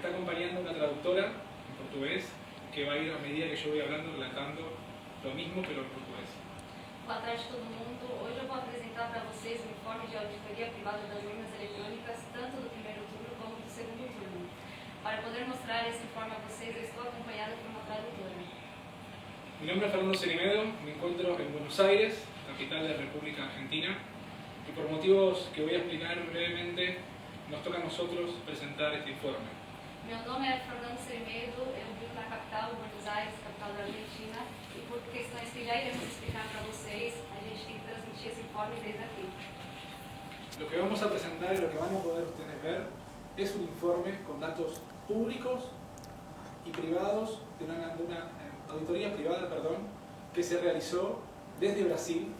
está acompañando una traductora en portugués que va a ir a medida que yo voy hablando, relatando lo mismo pero en portugués. Boa tarde a todo mundo. Hoje eu vou apresentar para vocês o informe de auditoria privada das urnas eletrônicas, tanto do primeiro turno como do segundo turno. Para poder mostrar esse informe a vocês, eu estou acompanhada por uma tradutora. Mi nombre es Fernando Cerimedo, me encuentro en Buenos Aires, capital de la República Argentina, y por motivos que voy a explicar brevemente, nos toca a nosotros presentar este informe. Meu nome é Fernando Cerimedo, eu vivo na capital, Buenos Aires, capital da Argentina, e por questões que já iremos explicar para vocês, a gente tem que transmitir esse informe desde aqui. Lo que vamos a presentar y lo que van a poder ustedes ver es un informe con datos públicos y privados de una auditoría privada, que se realizó desde Brasil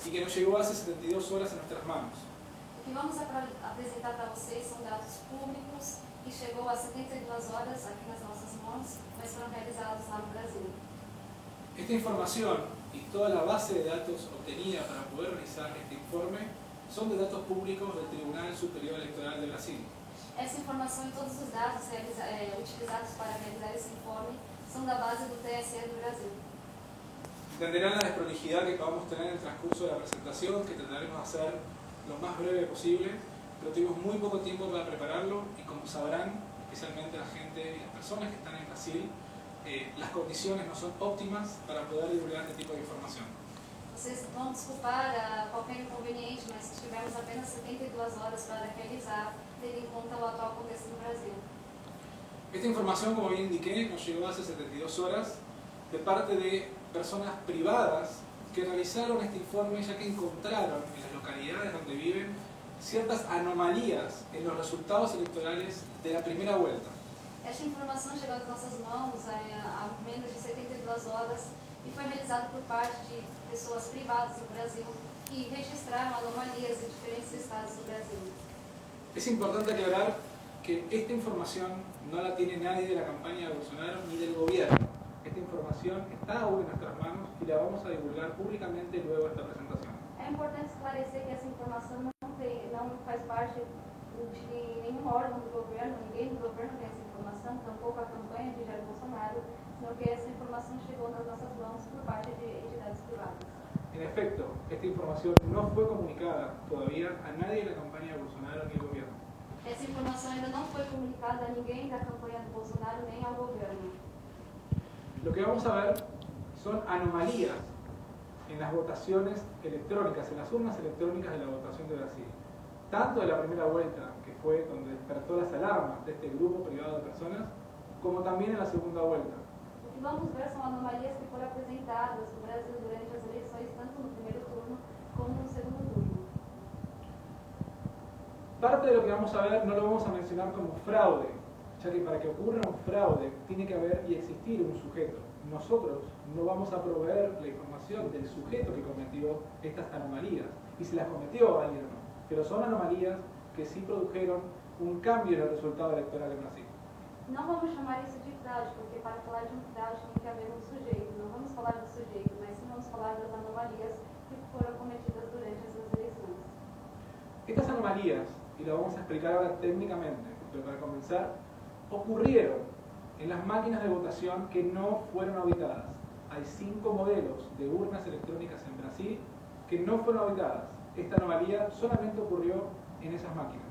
y que nos llegó hace 72 horas en nuestras manos. O que vamos apresentar para vocês são dados públicos que chegou a 72 horas aqui nas nossas mãos, mas foram realizados lá no Brasil. Esta información y toda la base de datos obtenida para poder realizar este informe son de datos públicos del Tribunal Superior Electoral de Brasil. Essa informação e todos os dados utilizados para realizar esse informe são da base do TSE do Brasil. Entenderán la desprolijidad que podamos tener en el transcurso de la presentación, que trataremos de hacer lo más breve posible, pero tuvimos muy poco tiempo para prepararlo y como sabrán, especialmente la gente y las personas que están en Brasil, las condiciones no son óptimas para poder divulgar este tipo de información. Vocês vão desculpar qualquer inconveniente, mas tivemos apenas 72 horas para realizar, tendo em conta o atual contexto no Brasil. Esta información, como bien indiqué, nos llegó hace 72 horas de parte de personas privadas que realizaron este informe ya que encontraron en las localidades donde viven ciertas anomalías en los resultados electorales de la primera vuelta. Esta informação chegou às nossas mãos há menos de 72 horas e foi realizada por parte de pessoas privadas do Brasil que registraram anomalias em diferentes estados do Brasil. Es importante aclarar que esta información no la tiene nadie de la campaña de Bolsonaro ni del gobierno. Esta información está aún en nuestras manos y la vamos a divulgar públicamente luego de esta presentación. É importante esclarecer que essa informação não faz parte de nenhum órgão do governo, ninguém do governo tem essa informação, tampouco a campanha de Jair Bolsonaro, sino que essa informação chegou nas nossas mãos por parte de entidades privadas. En efecto, esta información no fue comunicada todavía a nadie de la campaña de Bolsonaro ni al gobierno. Essa informação ainda não foi comunicada a ninguém da campanha do Bolsonaro nem ao governo. Lo que vamos a ver son anomalías en las votaciones electrónicas, en las urnas electrónicas de la votación de Brasil. Tanto de la primera vuelta, que fue donde despertó las alarmas de este grupo privado de personas, como también en la segunda vuelta. O que vamos ver são anomalias que foram apresentadas no Brasil durante as eleições, tanto no primeiro turno como no segundo turno. Parte de lo que vamos a ver no lo vamos a mencionar como fraude, ya que para que ocurra un fraude tiene que haber y existir un sujeto. Nosotros no vamos a proveer la información del sujeto que cometió estas anomalías, y si las cometió alguien o no. Pero son anomalías que sí produjeron un cambio en el resultado electoral en Brasil. Não vamos chamar isso de fraude, porque para falar de um fraude tem que haver um sujeito. Não vamos falar do sujeito, mas sim vamos falar das anomalias que foram cometidas durante essas eleições. Estas anomalías, y lo vamos a explicar ahora técnicamente, pero para comenzar, ocurrieron en las máquinas de votación que no fueron auditadas. Hay 5 modelos de urnas electrónicas en Brasil que no fueron auditadas. Esta anomalía solamente ocurrió en esas máquinas.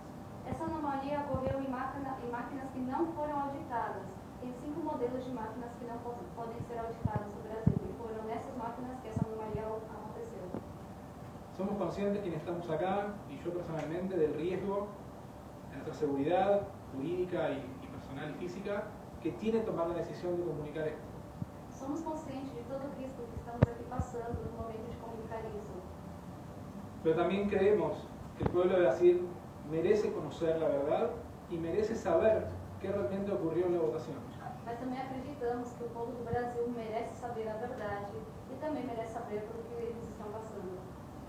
Essa anomalia ocorreu em máquinas que não foram auditadas. Tem 5 modelos de máquinas que não podem ser auditadas no Brasil. E foram nessas máquinas que essa anomalia aconteceu. Somos conscientes quienes estamos acá, y yo personalmente, del riesgo de nuestra seguridad jurídica y personal y física que tiene tomar la decisión de comunicar esto. Somos conscientes de todo o risco que estamos aqui passando no momento de comunicar isso. Pero también creemos que el pueblo de Brasil merece conocer la verdad y merece saber qué realmente ocurrió en la votación. Mas também acreditamos que o povo do Brasil merece saber a verdade e também merece saber por que eles estão passando.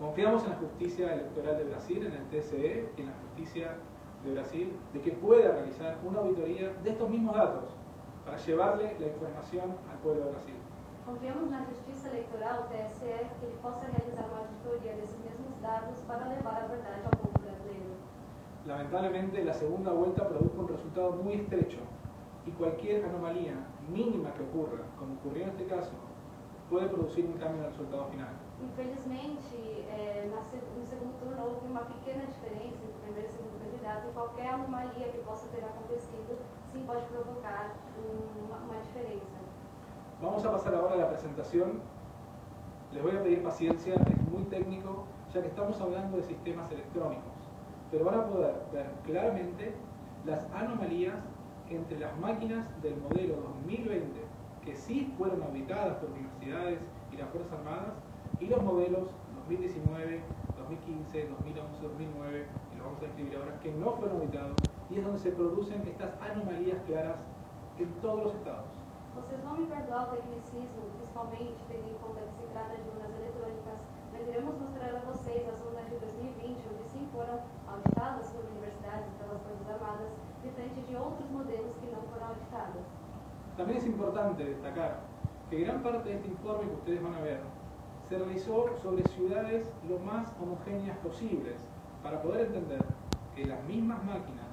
Confiamos en la justicia electoral de Brasil, en el TSE y en la justicia de Brasil, de que pueda realizar una auditoría de estos mismos datos para llevarle la información al pueblo de Brasil. Confiamos na Justiça Eleitoral, TSE, que ele possa realizar uma auditoria desses mesmos dados para levar a verdade ao povo brasileiro. Lamentablemente, la segunda vuelta produjo un resultado resultado muy estrecho y cualquier anomalía mínima que ocurra, como ocurrió en este caso, puede producir un cambio en el resultado final. Infelizmente, no segundo turno houve uma pequena diferença entre o primeiro e o segundo candidato e qualquer anomalia que possa ter acontecido sim pode provocar uma diferença. Vamos a pasar ahora a la presentación. Les voy a pedir paciencia, es muy técnico, ya que estamos hablando de sistemas electrónicos, pero van a poder ver claramente las anomalías entre las máquinas del modelo 2020, que sí fueron auditadas por universidades y las Fuerzas Armadas, y los modelos 2019, 2015, 2011, 2009, y lo vamos a describir ahora, que no fueron auditados, y es donde se producen estas anomalías claras en todos los estados. Vocês vão me perdoar o tecnicismo, principalmente tendo em conta que se trata de urnas eletrônicas, mas iremos mostrar a vocês as urnas de 2020, onde sim foram auditadas por universidades e pelas Forças Armadas, diferente de outros modelos que não foram auditados. También es importante destacar que gran parte de este informe que ustedes van a ver se realizó sobre ciudades lo más homogéneas posibles para poder entender que las mismas máquinas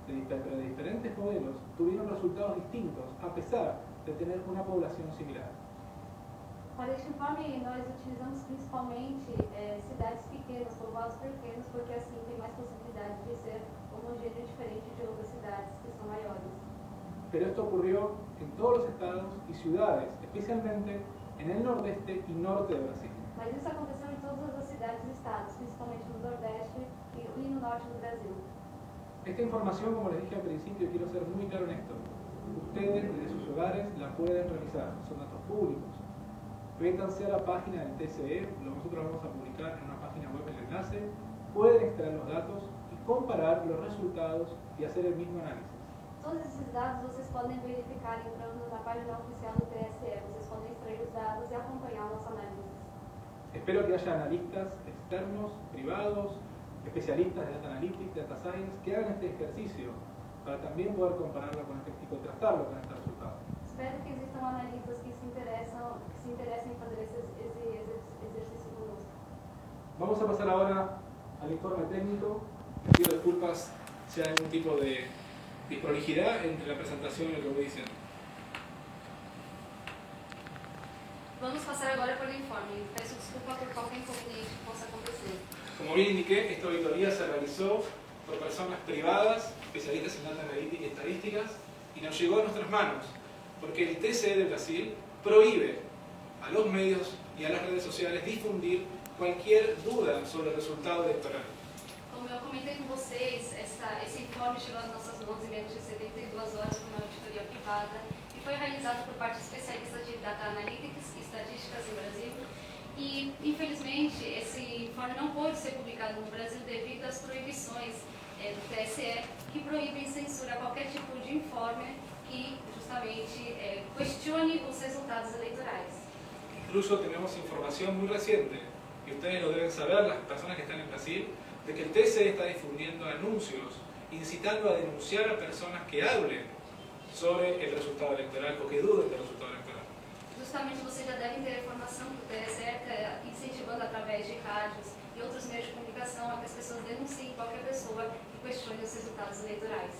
de diferentes modelos tuvieron resultados distintos a pesar de tener una población similar. Para este informe, nós utilizamos principalmente cidades pequenas, povoados pequenos, porque assim tem mais possibilidade de ser homogêneo diferente de outras cidades que são maiores. Pero esto ocurrió en todos los estados y ciudades, especialmente en el nordeste y norte de Brasil. Mas isso aconteceu em todas as cidades e estados, principalmente no Nordeste e no Norte do Brasil. Esta información, como les dije al principio, quiero ser muy claro en esto. Ustedes desde sus hogares la pueden revisar, son datos públicos. Métanse a la página del TCE, nosotros vamos a publicar en una página web el enlace, pueden extraer los datos y comparar los resultados y hacer el mismo análisis. Todos esses dados vocês podem verificar entrando na página oficial do TSE. Vocês podem extrair os dados e acompanhar o nosso análise. Espero que haya analistas externos, privados, especialistas de Data Analytics, Data Science, que hagan este ejercicio para también poder compararlo con este y contrastarlo con este resultado. Espero que existam analistas que se interessem em fazer esse exercício conosco. Vamos a pasar ahora al informe técnico. Pido disculpas si hay algún tipo de disprolijidad entre la presentación y lo que voy diciendo. Vamos passar agora para o informe. Peço desculpa por qualquer inconveniente que possa acontecer. Como bien indiqué, esta auditoría se realizó por personas privadas, especialistas en data analítica y estadísticas, y nos llegó a nuestras manos, porque el TCE de Brasil prohíbe a los medios y a las redes sociales difundir cualquier duda sobre el resultado electoral. Como eu comentei com vocês, esse informe chegou às nossas mãos em menos de 72 horas por uma auditoria privada e foi realizado por parte de especialistas de Data Analytics e Estatísticas no Brasil. E, infelizmente, esse informe não pôde ser publicado no Brasil devido às proibições do TSE, que proíbem censura qualquer tipo de informe que justamente questione os resultados eleitorais. Incluso tenemos información muy reciente, y ustedes lo deben saber, las personas que están en Brasil, de que el TSE está difundiendo anuncios incitando a denunciar a personas que hablen sobre el resultado electoral o que duden del resultado electoral. Justamente vocês já devem ter a informação que o TSE está incentivando através de rádios e outros meios de comunicação a que as pessoas denunciem qualquer pessoa que questione os resultados eleitorais.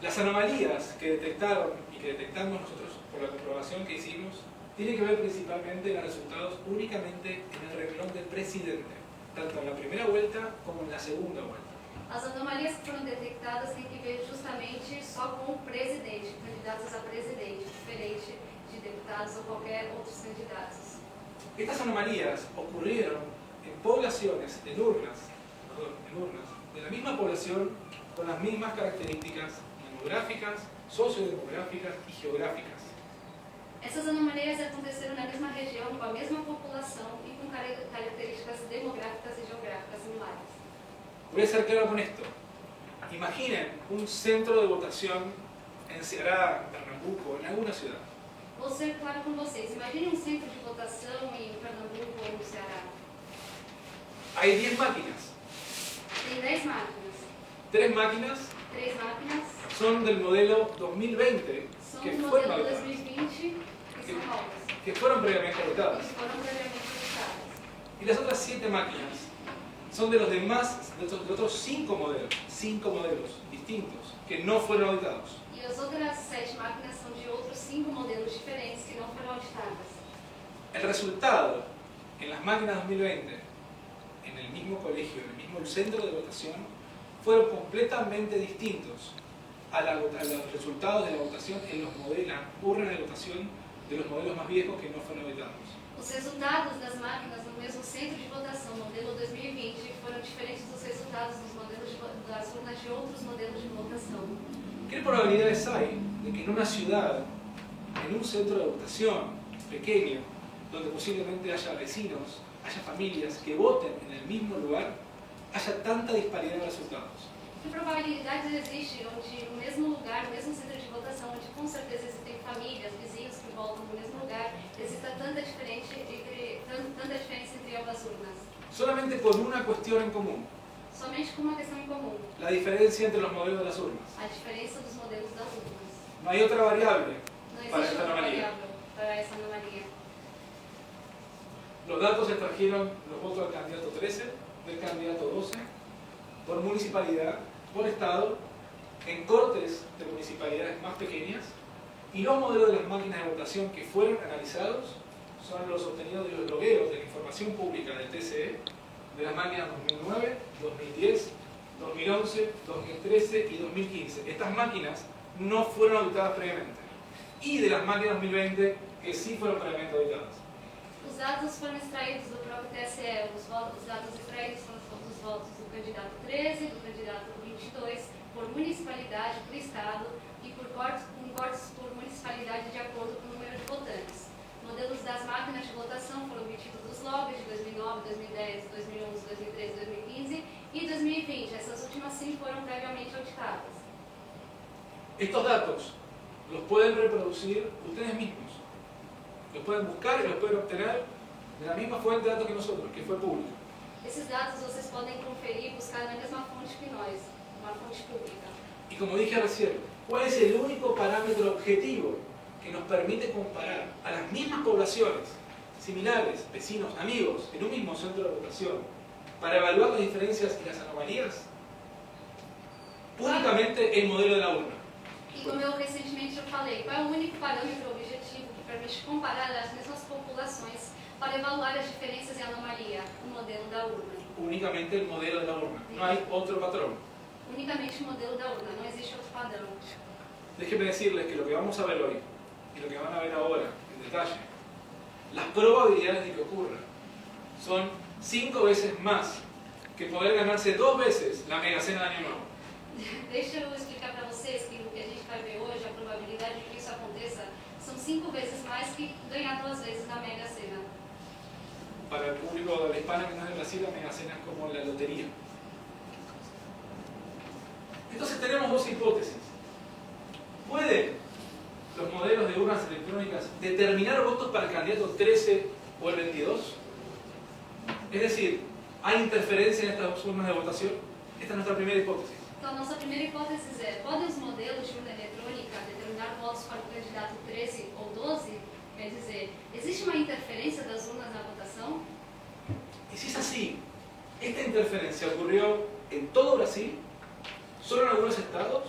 Las anomalías que detectaron y que detectamos nosotros por la comprobación que hicimos tienen que ver principalmente en los resultados únicamente en el renglón del presidente, tanto en la primera vuelta como en la segunda vuelta. As anomalias que foram detectadas têm que ver justamente só com o presidente, candidatos a presidente, diferente de deputados ou qualquer outros candidatos. Estas anomalías ocurrieron en poblaciones, en urnas de la misma población con las mismas características demográficas, sociodemográficas y geográficas. Essas anomalias aconteceram na mesma região, com a mesma população e com características demográficas e geográficas similares. Voy a ser claro con esto. Imaginen un centro de votación en Ceará, en Pernambuco, en alguna ciudad. Vou ser claro com vocês. Imagine um centro de votação em Pernambuco ou no Ceará. Hay 10 máquinas. Tem 10 máquinas. 3 máquinas son del modelo 2020 São que do fueron modelo auditadas, 2020 que são novas. que fueron previamente Que auditadas. foram previamente auditadas. Y las otras 7 máquinas son de los demás, de otros 5 modelos distintos que no fueron auditados. E as outras 7 máquinas são de outros 5 modelos diferentes que não foram auditadas. El resultado en las máquinas 2020, en el mismo colegio, en el mismo centro de votación, fueron completamente distintos a los resultados de la votación en las urnas de votación de los modelos más viejos que no fueron auditados. Os resultados das máquinas no mesmo centro de votação, modelo 2020, foram diferentes dos resultados dos modelos das urnas de outros modelos de votação. ¿Qué probabilidades hay de que en una ciudad, en un centro de votación pequeño, donde posiblemente haya vecinos, haya familias que voten en el mismo lugar, haya tanta disparidad de resultados? Que probabilidades existem onde no mesmo lugar, no mesmo centro de votação, onde com certeza existem famílias, vizinhos que votam no mesmo lugar, exista tanta diferença entre ambas urnas? Solamente por una cuestión en común: Somente com uma questão em comum: la diferencia entre los modelos de las urnas. a diferença dos modelos das urnas. No hay otra variable Não para existe esta outra anomalía. variável para essa anomalia. Los datos extrajeron los votos del candidato 13, del candidato 12, por municipalidad, por estado, en cortes de municipalidades más pequeñas, y los modelos de las máquinas de votación que fueron analizados son los obtenidos de los logueos de la información pública del TCE, de las máquinas 2009, 2010, 2011, 2013 y 2015. Estas máquinas no fueron auditadas previamente. Y de las máquinas 2020 que sí fueron previamente auditadas. Os dados foram extraídos do próprio TSE, os dados extraídos foram dos votos do candidato 13, do candidato 22, por municipalidade, por estado e por cortes por municipalidade de acordo com o número de votantes. Modelos das máquinas de votação foram obtidos dos logs de 2009, 2010, 2011, 2013, 2015 e 2020. Essas últimas 5 foram previamente auditadas. Estos datos los pueden reproducir ustedes mismos. Los pueden buscar y los pueden obtener de la misma fuente de datos que nosotros, que fue pública. Esses dados vocês podem conferir e buscar na mesma fonte que nós, uma fonte pública. Y como dije recién, ¿cuál es el único parámetro objetivo que nos permite comparar a las mismas poblaciones, similares, vecinos, amigos, en un mismo centro de votación, para evaluar las diferencias y las anomalías? Únicamente el modelo de la urna. E como eu recentemente falei, qual é o único parâmetro objetivo que permite comparar as mesmas populações para evaluar as diferenças e anomalia? O modelo da urna. Únicamente el modelo de la urna. No hay otro patrón. Unicamente o modelo da urna, não existe outro padrão. Déjenme decirles que lo que vamos a ver hoy y lo que van a ver ahora en detalle, las probabilidades de que ocurra son 5 veces más que poder ganarse 2 veces la megacena de Año Nuevo. Deixa eu explicar para vocês que o que a gente vai ver hoje, a probabilidade de que isso aconteça, são 5 vezes mais que ganhar 2 vezes na Mega Sena. Para el público de habla hispana que no es de Brasil, la megacena es como la lotería. Entonces tenemos dos hipótesis. ¿Pueden los modelos de urnas electrónicas determinar votos para el candidato 13 o el 22? Es decir, ¿hay interferencia en estas urnas de votación? Esta es nuestra primera hipótesis. Então, a nossa primeira hipótese é: podem os modelos de urna eletrônica determinar votos para o candidato 13 ou 12? Quer dizer, existe uma interferência das urnas na votação? Y si es así, ¿esta interferencia ocurrió en todo Brasil, solo en algunos estados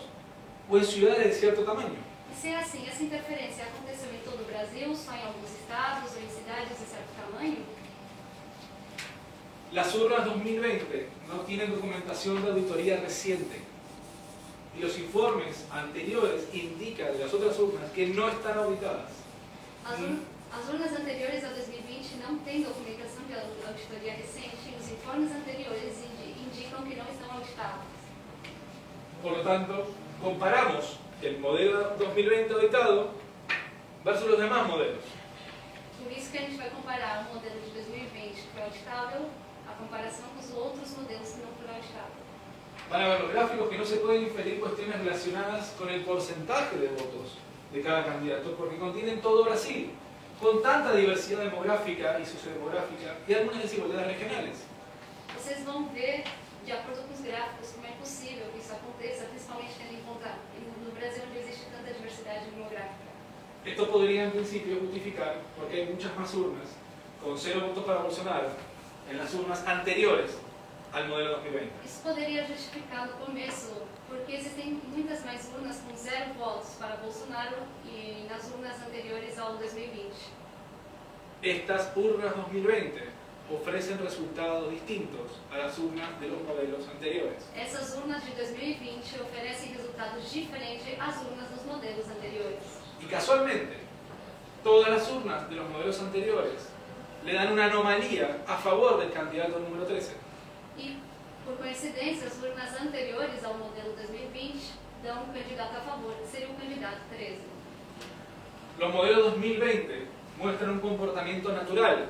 o en ciudades de cierto tamaño? E se é assim, essa interferência aconteceu em todo o Brasil, só em alguns estados ou em cidades de certo tamanho? Las urnas 2020 no tienen documentación de auditoría reciente y los informes anteriores indican de las otras urnas que no están auditadas. As urnas anteriores a 2020 não têm documentação de auditoria recente e os informes anteriores indicam que não estão auditadas. Por lo tanto, comparamos el modelo 2020 auditado versus los demás modelos. Por isso que a gente vai comparar o modelo de 2020 que foi auditável, a comparação com os outros modelos que não foram auditados. Van a ver los gráficos que no se pueden inferir cuestiones relacionadas con el porcentaje de votos de cada candidato, porque contienen todo Brasil, con tanta diversidad demográfica y sociodemográfica y algunas desigualdades regionales. Vocês vão ver, de acordo com os gráficos, como é possível que isso aconteça, principalmente tendo em conta no Brasil, onde existe tanta diversidade demográfica. Esto podría en principio justificar porque hay muchas más urnas con 0 votos para Bolsonaro en las urnas anteriores al modelo 2020. Isso poderia justificar no começo, porque existem muitas mais urnas com 0 votos para Bolsonaro e nas urnas anteriores ao 2020. Estas urnas 2020 ofrecen resultados distintos a las urnas de los modelos anteriores. Essas urnas de 2020 oferecem resultados diferentes às urnas dos modelos anteriores. Y casualmente, todas las urnas de los modelos anteriores le dan una anomalía a favor del candidato número 13. E, por coincidência, as urnas anteriores ao modelo 2020 dão um candidato a favor, que seria o candidato 13. Los modelos 2020 muestran un comportamiento natural.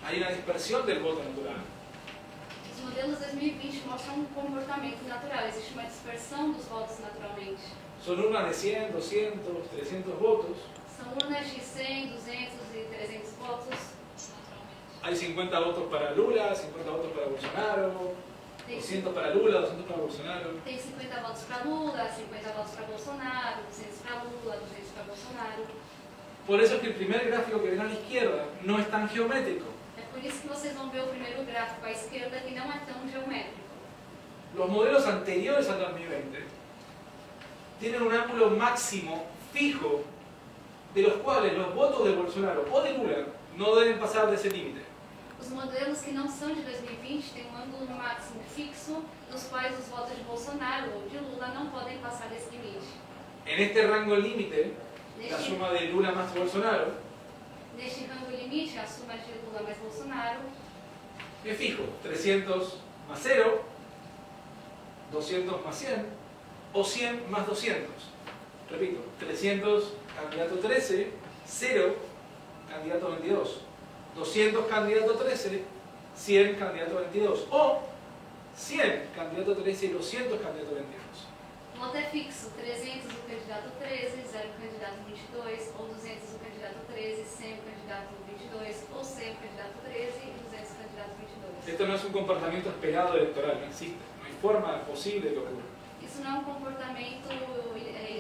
Hay una dispersión del voto natural. Os modelos 2020 mostram um comportamento natural, existe uma dispersão dos votos naturalmente. Son urnas de 100, 200, 300 votos. São urnas de 100, 200 e 300 votos. Hay 50 votos para Lula, 50 votos para Bolsonaro, 200 para Lula, 200 para Bolsonaro. Tem 50 votos para Lula, 50 votos para Bolsonaro, 200 para Lula, 200 para Bolsonaro. Por eso es que el primer gráfico que ven a la izquierda no es tan geométrico. É por isso que vocês vão ver o primeiro gráfico à esquerda, que não é tão geométrico. Los modelos anteriores al 2020 tienen un ángulo máximo fijo de los cuales los votos de Bolsonaro o de Lula no deben pasar de ese límite. Os modelos que não são de 2020 têm um ângulo máximo fixo, dos quais os votos de Bolsonaro ou de Lula não podem passar desse limite. En este rango límite, la suma de Lula más Bolsonaro Neste rango limite, a soma de Lula mais Bolsonaro es fijo, 300 más 0, 200 más 100 o 100 más 200. Repito, 300 candidato 13, 0 candidato 22, 200 candidato 13, 100 candidato 22 o 100 candidato 13 y 200 candidato 22. O voto é fixo, 300 o candidato 13, 0 o candidato 22, ou 200 o candidato 13, 100 o candidato 22, ou 100 o candidato 13 e 200 o candidato 22. Esto no es un comportamiento esperado electoral, no existe, no hay forma posible que ocurra. Isso não é um comportamento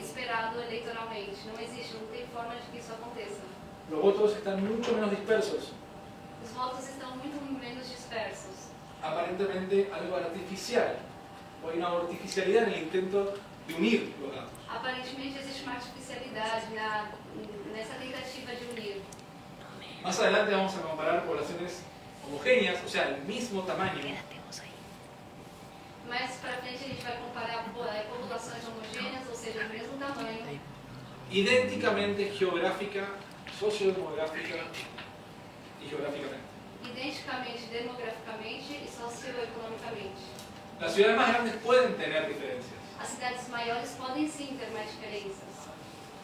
esperado eleitoralmente, não existe, não tem forma de que isso aconteça. Los votos están mucho menos dispersos, Os votos estão muito menos dispersos. aparentemente algo artificial, o hay una artificialidad en el intento de unir los datos. Aparentemente existe uma artificialidade nessa tentativa de unir. Más adelante vamos a comparar poblaciones homogéneas, o sea, el mismo tamaño, Mais para frente a gente vai comparar populações homogêneas, ou seja, do mesmo tamanho, idénticamente geográfica, sociodemográfica y geográficamente. identicamente demograficamente e socioeconomicamente. Las ciudades más grandes pueden tener diferencias, As cidades maiores podem sim ter mais diferenças.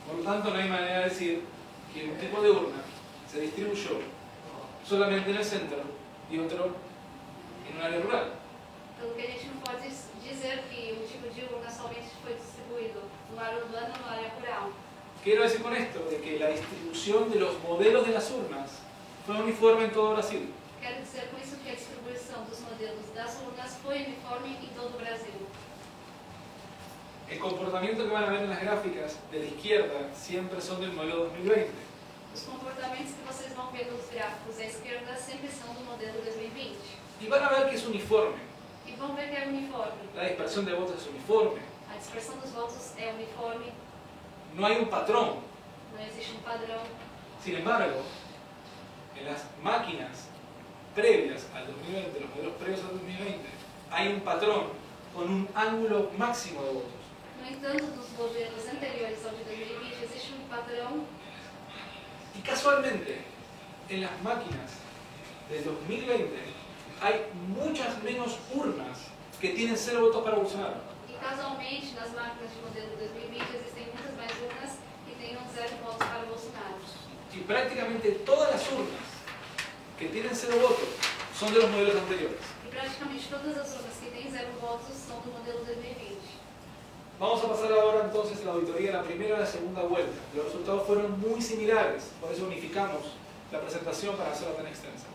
por lo tanto no hay manera de decir que un tipo de urna se distribuyó solamente en el centro y otro en un área rural. Pelo que a gente não pode dizer que um tipo de urna somente foi distribuído no área urbana ou na área rural. Quiero decir con esto de que la distribución de los modelos de las urnas fue uniforme en todo Brasil. Quero dizer com isso que a distribuição dos modelos das urnas foi uniforme em todo o Brasil. El comportamiento que van a ver en las gráficas de la izquierda siempre son del modelo 2020. Os comportamentos que vocês vão ver nos gráficos à esquerda sempre são do modelo 2020. Y van a ver que es uniforme. E vão ver que é uniforme. La dispersión de votos es uniforme. A dispersão dos votos é uniforme, No hay un patrón. não existe um padrão. Sin embargo, en las máquinas previas al 2020, los modelos previos al 2020, hay un patrón con un ángulo máximo de votos. No entanto, dos modelos anteriores ao de 2020 existe um padrão Y casualmente, en las máquinas del 2020 hay muchas menos urnas que tienen 0 votos para Bolsonaro. e casualmente nas máquinas de modelo 2020 existem muitas mais urnas que tenham 0 votos para Bolsonaro. Y prácticamente todas las urnas que tienen 0 votos son de los modelos anteriores. E praticamente todas as urnas que têm 0 votos são do modelo 2020. Vamos a pasar ahora entonces a la auditoría de la primera y la segunda vuelta. Los resultados fueron muy similares, por eso unificamos la presentación para hacerla tan extensa.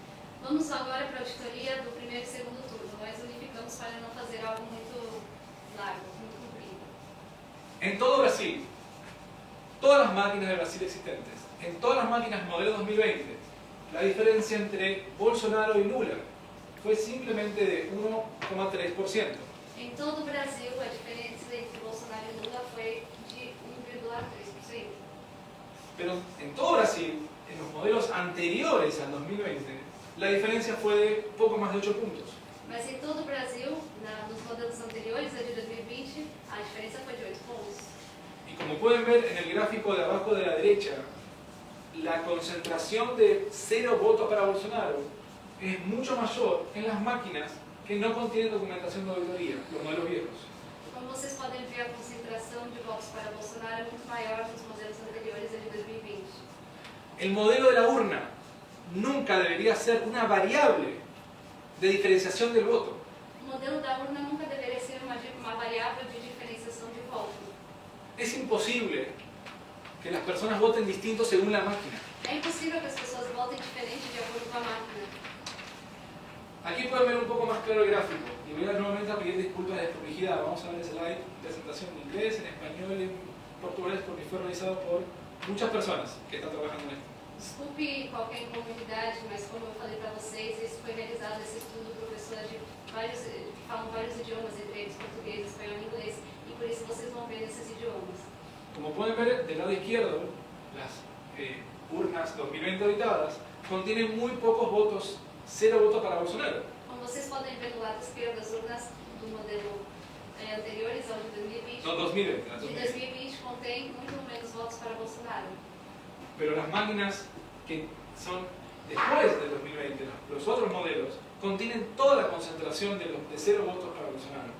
Vamos agora para a auditoria do primeiro e segundo turno, mas unificamos para não fazer algo muito largo, muito comprido. En todo Brasil, todas las máquinas de Brasil existentes, en todas las máquinas modelo 2020, la diferencia entre Bolsonaro y Lula fue simplemente de 1,3%. Em todo o Brasil, a diferença entre Bolsonaro e Lula foi de 1,3%. Pero en todo Brasil, en los modelos anteriores al 2020, la diferencia fue de poco más de 8 puntos. Mas em todo o Brasil, nos modelos anteriores, a de 2020, a diferença foi de 8 pontos. Y como pueden ver en el gráfico de abajo de la derecha, la concentración de 0 votos para Bolsonaro es mucho mayor en las máquinas que no contienen documentación de auditoría, los modelos viejos. Como vocês podem ver, a concentração de votos para Bolsonaro é muito maior nos modelos anteriores a de 2020. El modelo de la urna nunca debería ser una variable de diferenciación del voto. O modelo da urna nunca deveria ser uma variável de diferenciação de voto. Es imposible que las personas voten distinto según la máquina. É impossível que as pessoas votem diferente de acordo com a máquina. Aquí pueden ver un poco más claro el gráfico y voy a nuevamente a pedir disculpas de desprolijidad. Vamos a ver el slide de presentación en inglés, en español y en portugués porque fue realizado por muchas personas que están trabajando en esto. Desculpe qualquer incomunidade, mas como eu falei para vocês, esse foi realizado esse estudo por pessoas que falam vários idiomas, entre eles português, espanhol e inglês, e por isso vocês vão ver nesses idiomas. Como pueden ver del lado izquierdo, las urnas 2020 auditadas contienen muy pocos votos, 0 votos para Bolsonaro. Como vocês podem ver do lado esquerdo, as urnas do modelo anteriores ao de 2020, No, 2020. de 2020 contém muito menos votos para Bolsonaro. Pero las máquinas que son después del 2020, los otros modelos, contienen toda la concentración de 0 votos para Bolsonaro.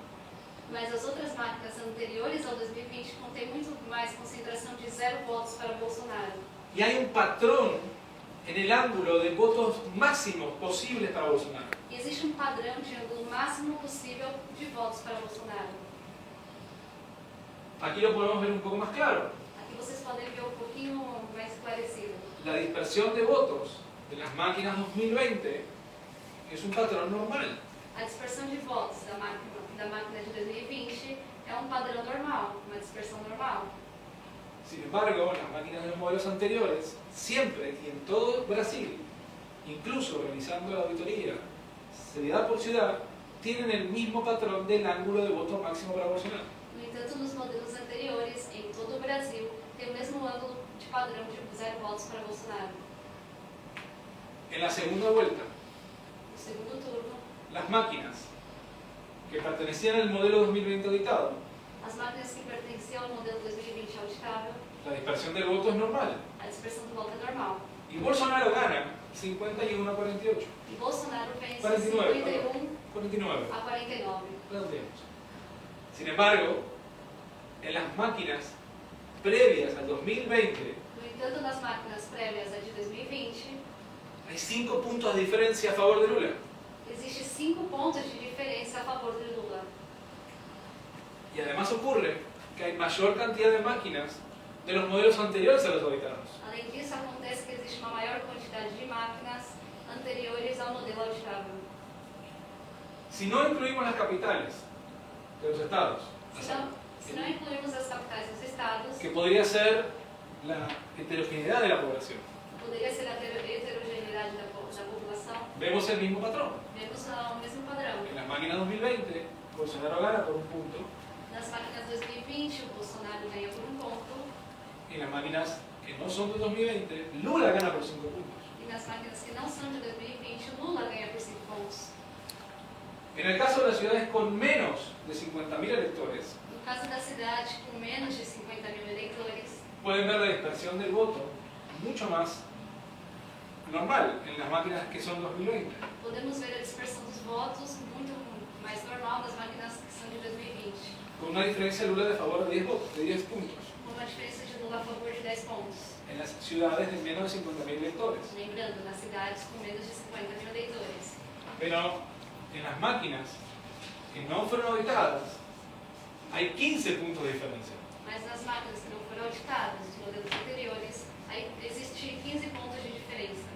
Mas as outras máquinas anteriores ao 2020 contêm muito mais concentração de 0 votos para Bolsonaro. Y hay un patrón en el ángulo de votos máximos posibles para Bolsonaro. E existe um padrão de ângulo máximo possível de votos para Bolsonaro. Aquí lo podemos ver un poco más claro. Aqui vocês podem ver um pouquinho mais esclarecido. La dispersión de votos de las máquinas 2020 es un patrón normal. A dispersão de votos da máquina de 2020 é um padrão normal, uma dispersão normal. Sin embargo, las máquinas de los modelos anteriores, siempre y en todo Brasil, incluso realizando la auditoría, ciudad por ciudad, tienen el mismo patrón del ángulo de voto máximo para Bolsonaro. No entanto, nos modelos anteriores, em todo o Brasil, tem o mesmo ângulo de padrão de 0 votos para Bolsonaro. En la segunda vuelta, No segundo turno, las máquinas que pertenecían al modelo 2020 auditado, as máquinas que pertenciam ao modelo 2020 auditável, la dispersión del voto es normal. a dispersão do voto é normal. Y Bolsonaro gana 51 a 48. E Bolsonaro vence 49, 51 49. a 49. Redondeemos. Sin embargo, en las máquinas previas al 2020, No entanto, nas máquinas prévias a de 2020, hay 5 puntos de diferencia a favor de Lula. existe 5 pontos de diferença a favor de Lula. Y además ocurre que hay mayor cantidad de máquinas de los modelos anteriores a los auditados. Além disso, acontece que existe uma maior quantidade de máquinas anteriores ao modelo auditável. Si no incluimos las capitales de los estados, Se não incluirmos as capitais dos estados, que podría ser la heterogeneidad de la población, poderia ser a heterogeneidade da população, vemos el mismo patrón. vemos o mesmo padrão. En las máquinas 2020, Bolsonaro gana por un punto. Nas máquinas 2020, o Bolsonaro ganha por 1 ponto, En las máquinas que no son de 2020, Lula gana por 5 puntos. e nas máquinas que não são de 2020, o Lula ganha por 5 pontos. En el caso de las ciudades con menos de 50.000 electores, No caso da cidade com menos de 50.000 eleitores, pueden ver la dispersión del voto mucho más normal en las máquinas que son 2020. podemos ver a dispersão dos votos muito mais normal nas máquinas que são de 2020, Con una diferencia de Lula de favor de 10 votos, de 10 puntos. com uma diferença de Lula a favor de 10 pontos. En las ciudades de menos de 50.000 electores. Lembrando, nas cidades com menos de 50.000 eleitores. Pero en las máquinas que no fueron auditadas, hay 15 puntos de diferencia. Mas nas máquinas que não foram auditadas, os modelos anteriores, aí existe 15 pontos de diferença.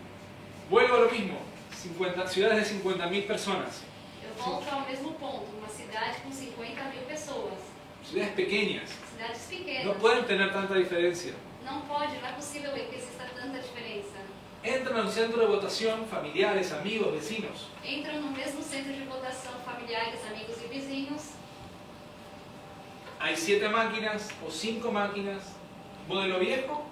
Vuelvo a lo mismo, ciudades de 50.000 personas, Eu volto ao mesmo ponto, uma cidade com 50.000 pessoas, ciudades pequeñas, cidades no pequenas, pueden tener tanta diferencia. não é possível que exista tanta diferença. entran a un centro de votación familiares, amigos, vecinos. Entram no mesmo centro de votação familiares, amigos e vizinhos. Hay 7 máquinas o 5 máquinas, modelo viejo,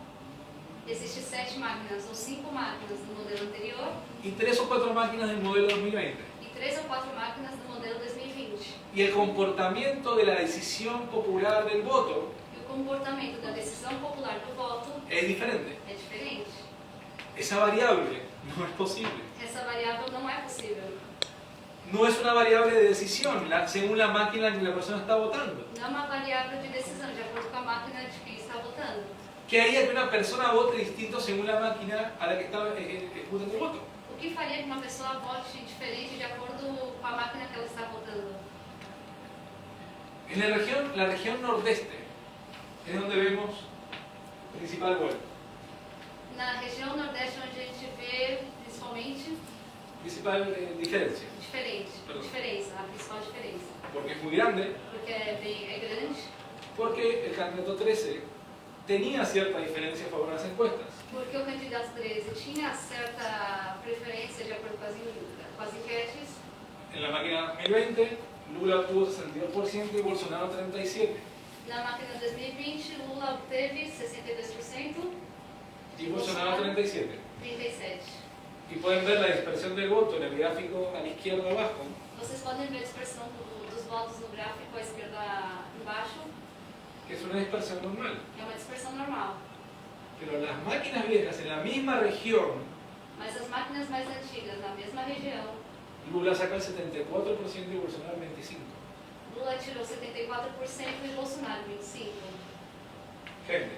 Existem 7 máquinas ou 5 máquinas do modelo anterior y 3 o 4 máquinas del modelo 2020. e 3 ou 4 máquinas do modelo 2020. Y el comportamiento de la decisión popular del voto E o comportamento da decisão popular do voto es diferente. é diferente. Esa variable no es posible. Essa variável não é possível. No es una variable de decisión según la máquina en que la persona está votando. Não é uma variável de decisão, de acordo com a máquina de quem está votando. ¿Qué haría que una persona vote distinto según la máquina a la que está ejecutando el voto? O que faria que uma pessoa vote diferente de acordo com a máquina que ela está votando? En la región nordeste es donde vemos principal gol, Na região nordeste, onde a gente vê principalmente principal diferencia, diferença, a principal diferença. porque es muy grande, Porque é grande, porque el candidato 13 tenía cierta diferencia a favor de las encuestas. porque o candidato 13 tinha certa preferência de acordo com as enquetes. En la máquina 2020, Lula obtuvo 62% y Bolsonaro 37%. Na máquina 2020, Lula obteve 62% Y Bolsonaro 37%. 37%. Y pueden ver la dispersión del voto en el gráfico a la izquierda abajo. Vocês podem ver a dispersão dos votos no gráfico à esquerda embaixo. Que es una dispersión normal. É uma dispersão normal. Pero las máquinas viejas en la misma región, Mas as máquinas mais antigas, na mesma região, Lula saca el 74% y Bolsonaro el 25%. Lula tirou 74% e Bolsonaro 25%. Gente,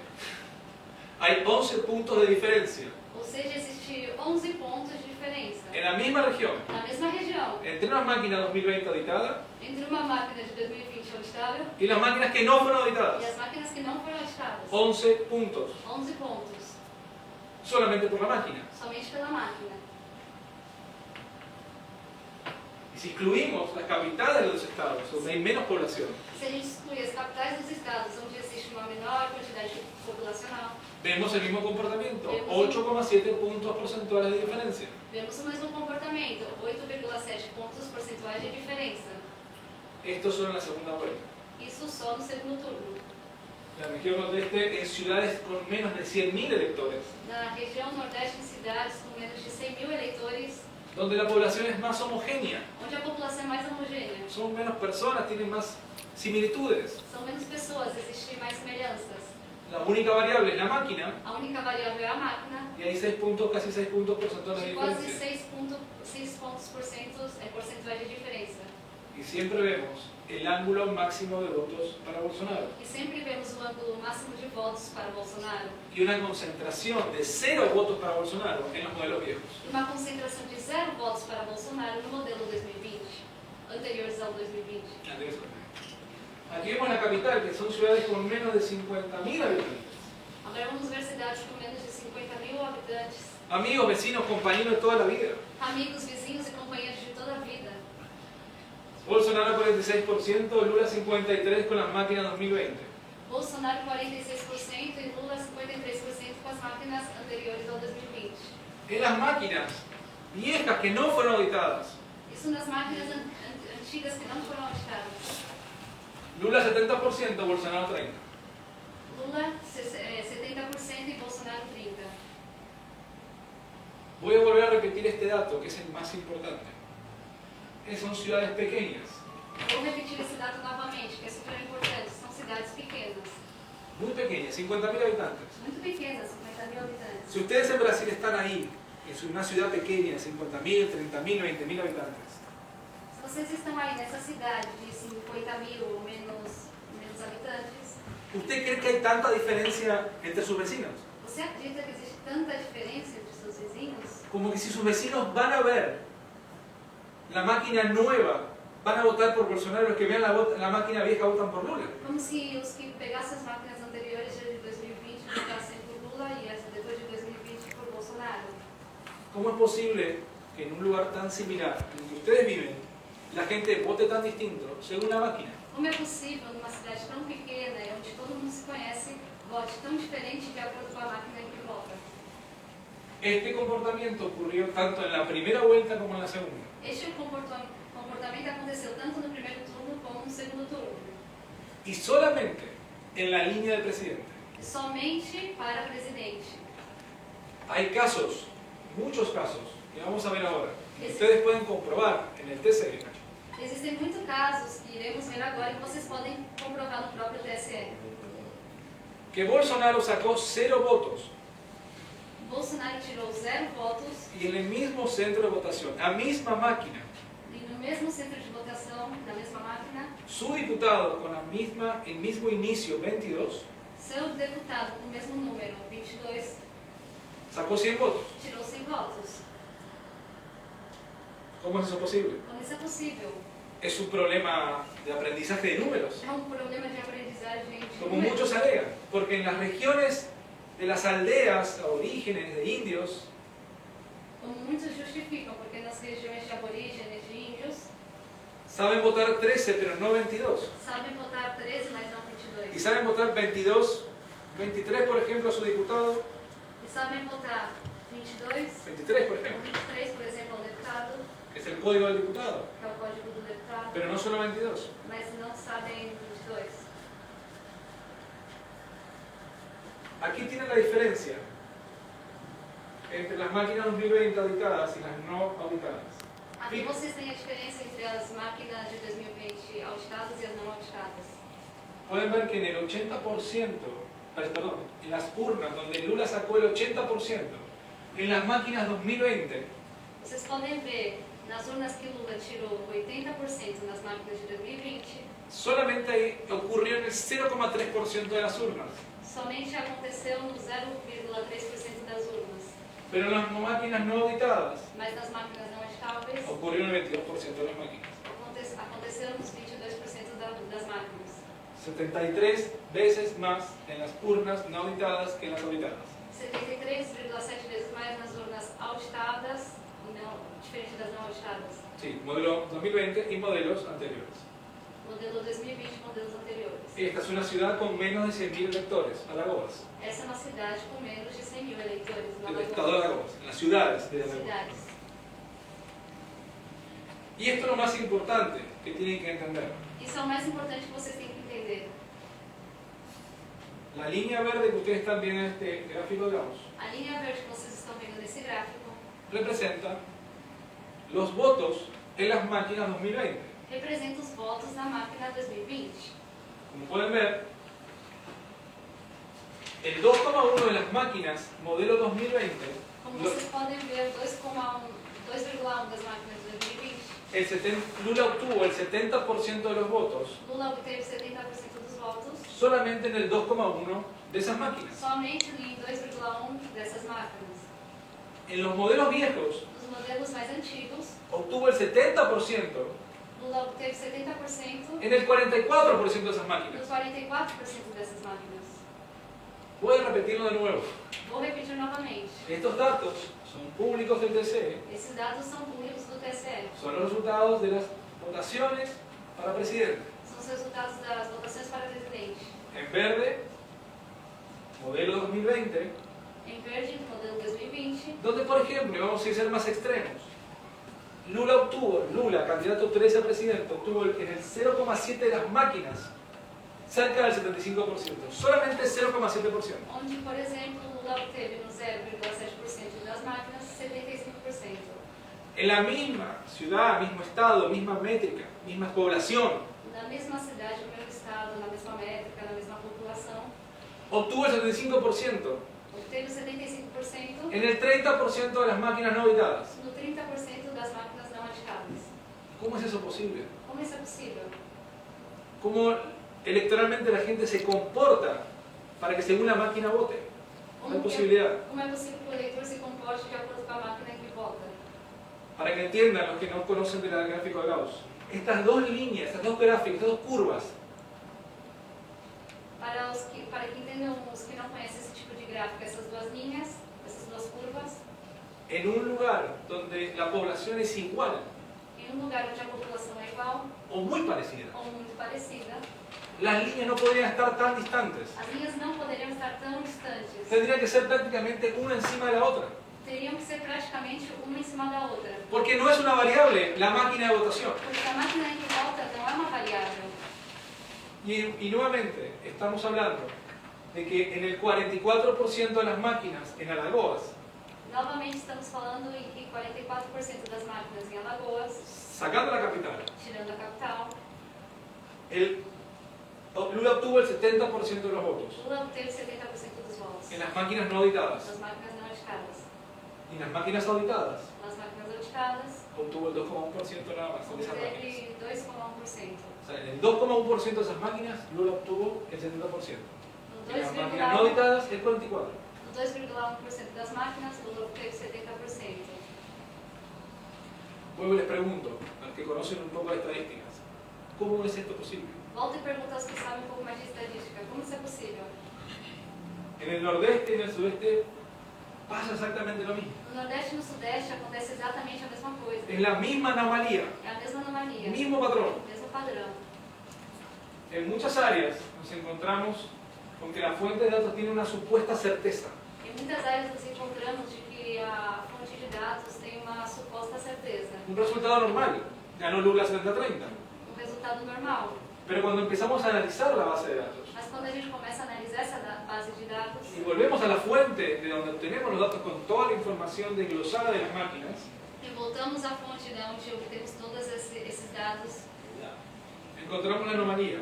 hay 11 puntos de diferencia Ou seja, existe 11 pontos de diferença. en la misma región Na mesma região, entre una máquina 2020 auditada entre uma máquina de 2020 auditável y las máquinas que no fueron e auditadas. as máquinas que não foram auditadas. 11 puntos, 11 pontos, solamente por la máquina. somente pela máquina. Y si excluimos las capitales de los estados, donde hay menos población, Se a gente excluir as capitais dos estados, onde existe uma menor quantidade populacional, vemos el mismo comportamiento, 8,7 puntos porcentuales de diferencia. vemos o mesmo comportamento, 8,7 pontos percentuais de diferença. Estos son en la segunda vuelta. Isso só no segundo turno. La región nordeste en ciudades con menos de 100.000 electores, Na região nordeste, em cidades com menos de 100.000 eleitores, donde la población es más homogénea, onde a população é mais homogênea. son menos personas, tienen más similitudes. São menos pessoas, existem mais semelhanças. La única variable es la máquina A única variável é a máquina, y hay 6 puntos, casi 6 puntos porcentuales de de quase diferencia. 6 pontos percentuais de diferença. Y siempre vemos el ángulo máximo de votos para Bolsonaro E sempre vemos o ângulo máximo de votos para Bolsonaro y una concentración de 0 votos para Bolsonaro en los modelos viejos. e uma concentração de 0 votos para Bolsonaro no modelo 2020, anteriores ao 2020. Aquí vemos la capital, que son ciudades con menos de 50.000 habitantes. Agora vamos ver cidades com menos de 50.000 habitantes, Amigos, vecinos, compañeros de toda la vida. amigos, vizinhos e companheiros de toda a vida. Bolsonaro 46%, Lula 53% con las máquinas 2020. Bolsonaro 46% e Lula 53% com as máquinas anteriores ao 2020. En las máquinas viejas que no fueron auditadas, Isso nas máquinas antigas que não foram auditadas. Lula 70%, Bolsonaro 30%. Lula 70% e Bolsonaro 30%. Voy a volver a repetir este dato, que es el más importante. Son ciudades pequeñas, Vou repetir esse dado novamente, que é super importante. São cidades pequenas, muy pequeñas, 50.000 habitantes. muito pequenas, 50.000 habitantes. Si ustedes en Brasil están ahí, en una ciudad pequeña, 50.000, 30.000, 20.000 habitantes, Se vocês estão aí nessa cidade de 50.000 ou menos habitantes, ¿usted cree que hay tanta diferencia entre sus vecinos? você acredita que existe tanta diferença entre seus vizinhos? Como que si sus vecinos van a ver la máquina nueva, van a votar por Bolsonaro, los que vean la máquina vieja votan por Lula. Como se os que pegassem as máquinas anteriores de 2020 votassem por Lula e as depois de 2020 por Bolsonaro. ¿Cómo es posible que en un lugar tan similar, en el que ustedes viven, la gente vote tan distinto según la máquina? Como é possível, numa cidade tão pequena, onde todo mundo se conhece, vote tão diferente de acordo com a máquina em que vota? Este comportamiento ocurrió tanto en la primera vuelta como en la segunda. Este comportamento aconteceu tanto no primeiro turno como no segundo turno. Y solamente en la línea del presidente. Somente para presidente. Hay casos, muchos casos, que vamos a ver ahora. Que ustedes pueden comprobar en el TSE. Existem muitos casos que iremos ver agora e vocês podem comprovar no próprio TSE. Que Bolsonaro sacó 0 votos. Bolsonaro tirou 0 votos Y en el mismo centro de votación, a misma máquina, e no mesmo centro de votação, na mesma máquina, su diputado con el mismo inicio, 22, seu deputado com o mesmo número, 22, sacó 100 votos. tirou 100 votos. ¿Cómo es eso posible? Como isso é possível? Es un problema de aprendizaje de números, É um problema de aprendizagem de como números. muchos alegan, porque en las regiones de las aldeas aborígenes de indios, Como muitos justificam, porque nas regiões de aborígenes de índios, saben votar 13 pero no 22, sabem votar 13, mas não y 22. saben votar 22, 23 por ejemplo a su diputado, E sabem votar 22, 23 por ou ejemplo, 23, por exemplo, ao deputado, que es el código del diputado, que é o código do deputado, pero no solo 22. mas não sabem 22. Aquí tienen la diferencia entre las máquinas 2020 auditadas y las no auditadas. Aqui vocês têm a diferença entre as máquinas de 2020 auditadas e as não auditadas. Pueden ver que en el 80%, perdón, en las urnas donde Lula sacó el 80%, en las máquinas 2020, Vocês podem ver nas urnas que Lula tirou 80% nas máquinas de 2020, solamente ahí ocurrió en el 0,3% de las urnas. somente aconteceu no 0,3% das urnas. Pero en las máquinas no auditadas Mas nas máquinas não auditáveis, ocurrió en el 22% de las máquinas. aconteceu nos 22% das máquinas. 73 veces más en las urnas no auditadas que en las auditadas. 73,7 vezes mais nas urnas auditadas, e não, diferente das não auditadas. Sí, modelo 2020 y modelos anteriores. Modelo 2020 e modelos anteriores. Esta es una ciudad con menos de 100.000 electores, Alagoas. Essa é uma cidade com menos de 100 mil eleitores. no El estado de Alagoas. Alagoas, en las ciudades de Alagoas. Cidades. Y esto es lo más importante que tienen que entender. Isso é o mais importante que vocês têm que entender. La línea verde que ustedes están viendo en este gráfico de Gauss A linha verde que vocês estão vendo nesse gráfico representa los votos en las máquinas 2020. representa os votos na máquina 2020. Como pueden ver, el 2,1 de las máquinas modelo 2020, Como vocês podem ver, 2,1 das máquinas de 2020, Lula obtuvo el 70% de los votos Lula obteve 70% dos votos, solamente en el 2,1 de esas máquinas. somente em 2,1 dessas máquinas. En los modelos viejos Nos modelos mais antigos, obtuvo el 70% Lula obteve 70% en el 44% de esas máquinas. nos 44% dessas máquinas. Voy a repetirlo de nuevo. Vou repetir novamente. Estos datos son públicos del TSE, Esses dados são públicos do TSE. son los resultados de las votaciones para presidente. São os resultados das votações para presidente. En verde, modelo 2020, Em verde, no modelo 2020, donde por ejemplo, vamos a ser más extremos, Lula, candidato 13 a presidente, obtuvo en el 0,7 de las máquinas cerca del 75%, solamente 0,7%. onde, por exemplo, Lula obteve no 0,7% das máquinas 75%. En la misma ciudad, mismo estado, misma métrica, misma población, Na mesma cidade, no mesmo estado, na mesma métrica, na mesma população, obtuvo el 75% obteve 75% en el 30% de las máquinas no auditadas. no 30% das máquinas não auditadas. ¿Cómo es eso posible? Como isso é possível? ¿Cómo electoralmente la gente se comporta para que según la máquina vote? No hay posibilidad. Como é possível que o eleitor se comporte de acordo com a máquina em que vota? Para que entiendan los que no conocen del gráfico de Gauss, estas dos líneas, estas dos gráficos, estas dos curvas, Para que entendam os que não conhecem esse tipo de gráfico, essas duas linhas, essas duas curvas, en un lugar donde la población es igual em um lugar onde a população é igual o muy parecida, ou muito parecida, las líneas no podrían estar tan distantes. as linhas não poderiam estar tão distantes. Tendría que ser prácticamente una encima de la otra. teriam que ser praticamente uma em cima da outra. Porque no es una variable la máquina de votación. Porque a máquina que volta não é uma variável. Y nuevamente, estamos hablando de que en el 44% de las máquinas en Alagoas, Novamente estamos falando em que 44% das máquinas em Alagoas, sacando la capital, tirando a capital, Lula obtuvo el 70% de los votos Lula obteve 70% dos votos. en las máquinas no auditadas. Nas máquinas não auditadas. Y en las máquinas auditadas Nas máquinas auditadas, obtuvo el 2,1% nada más de esas máquinas. obteve 2,1%. O sea, en el 2,1% de esas máquinas, Lula obtuvo el 70%. No En las máquinas no auditadas, el 44%. No 2,1% das máquinas, Lula obteve 70%. Luego les pregunto, a los que conocen un poco de estadísticas, ¿cómo es esto posible? Volta e pergunta aos que sabem um pouco mais de estatística. Como isso é possível? En el nordeste y en el sudeste pasa exactamente lo mismo. No Nordeste e no Sudeste acontece exatamente a mesma coisa. Es la misma anomalía, É a mesma anomalia. mismo patrón. Mesmo padrão. En muchas áreas nos encontramos con que la fuente de datos tiene una supuesta certeza. Em muitas áreas nos encontramos de que a fonte de dados tem uma suposta certeza. Un resultado normal, ganó Lula 70-30. Resultado normal. Pero cuando empezamos a analizar la base de datos Mas quando a gente começa a analisar essa base de dados y volvemos a la fuente de donde obtenemos los datos con toda la información desglosada de las máquinas, e voltamos à fonte de onde obtemos todos esses dados, encontramos una anomalía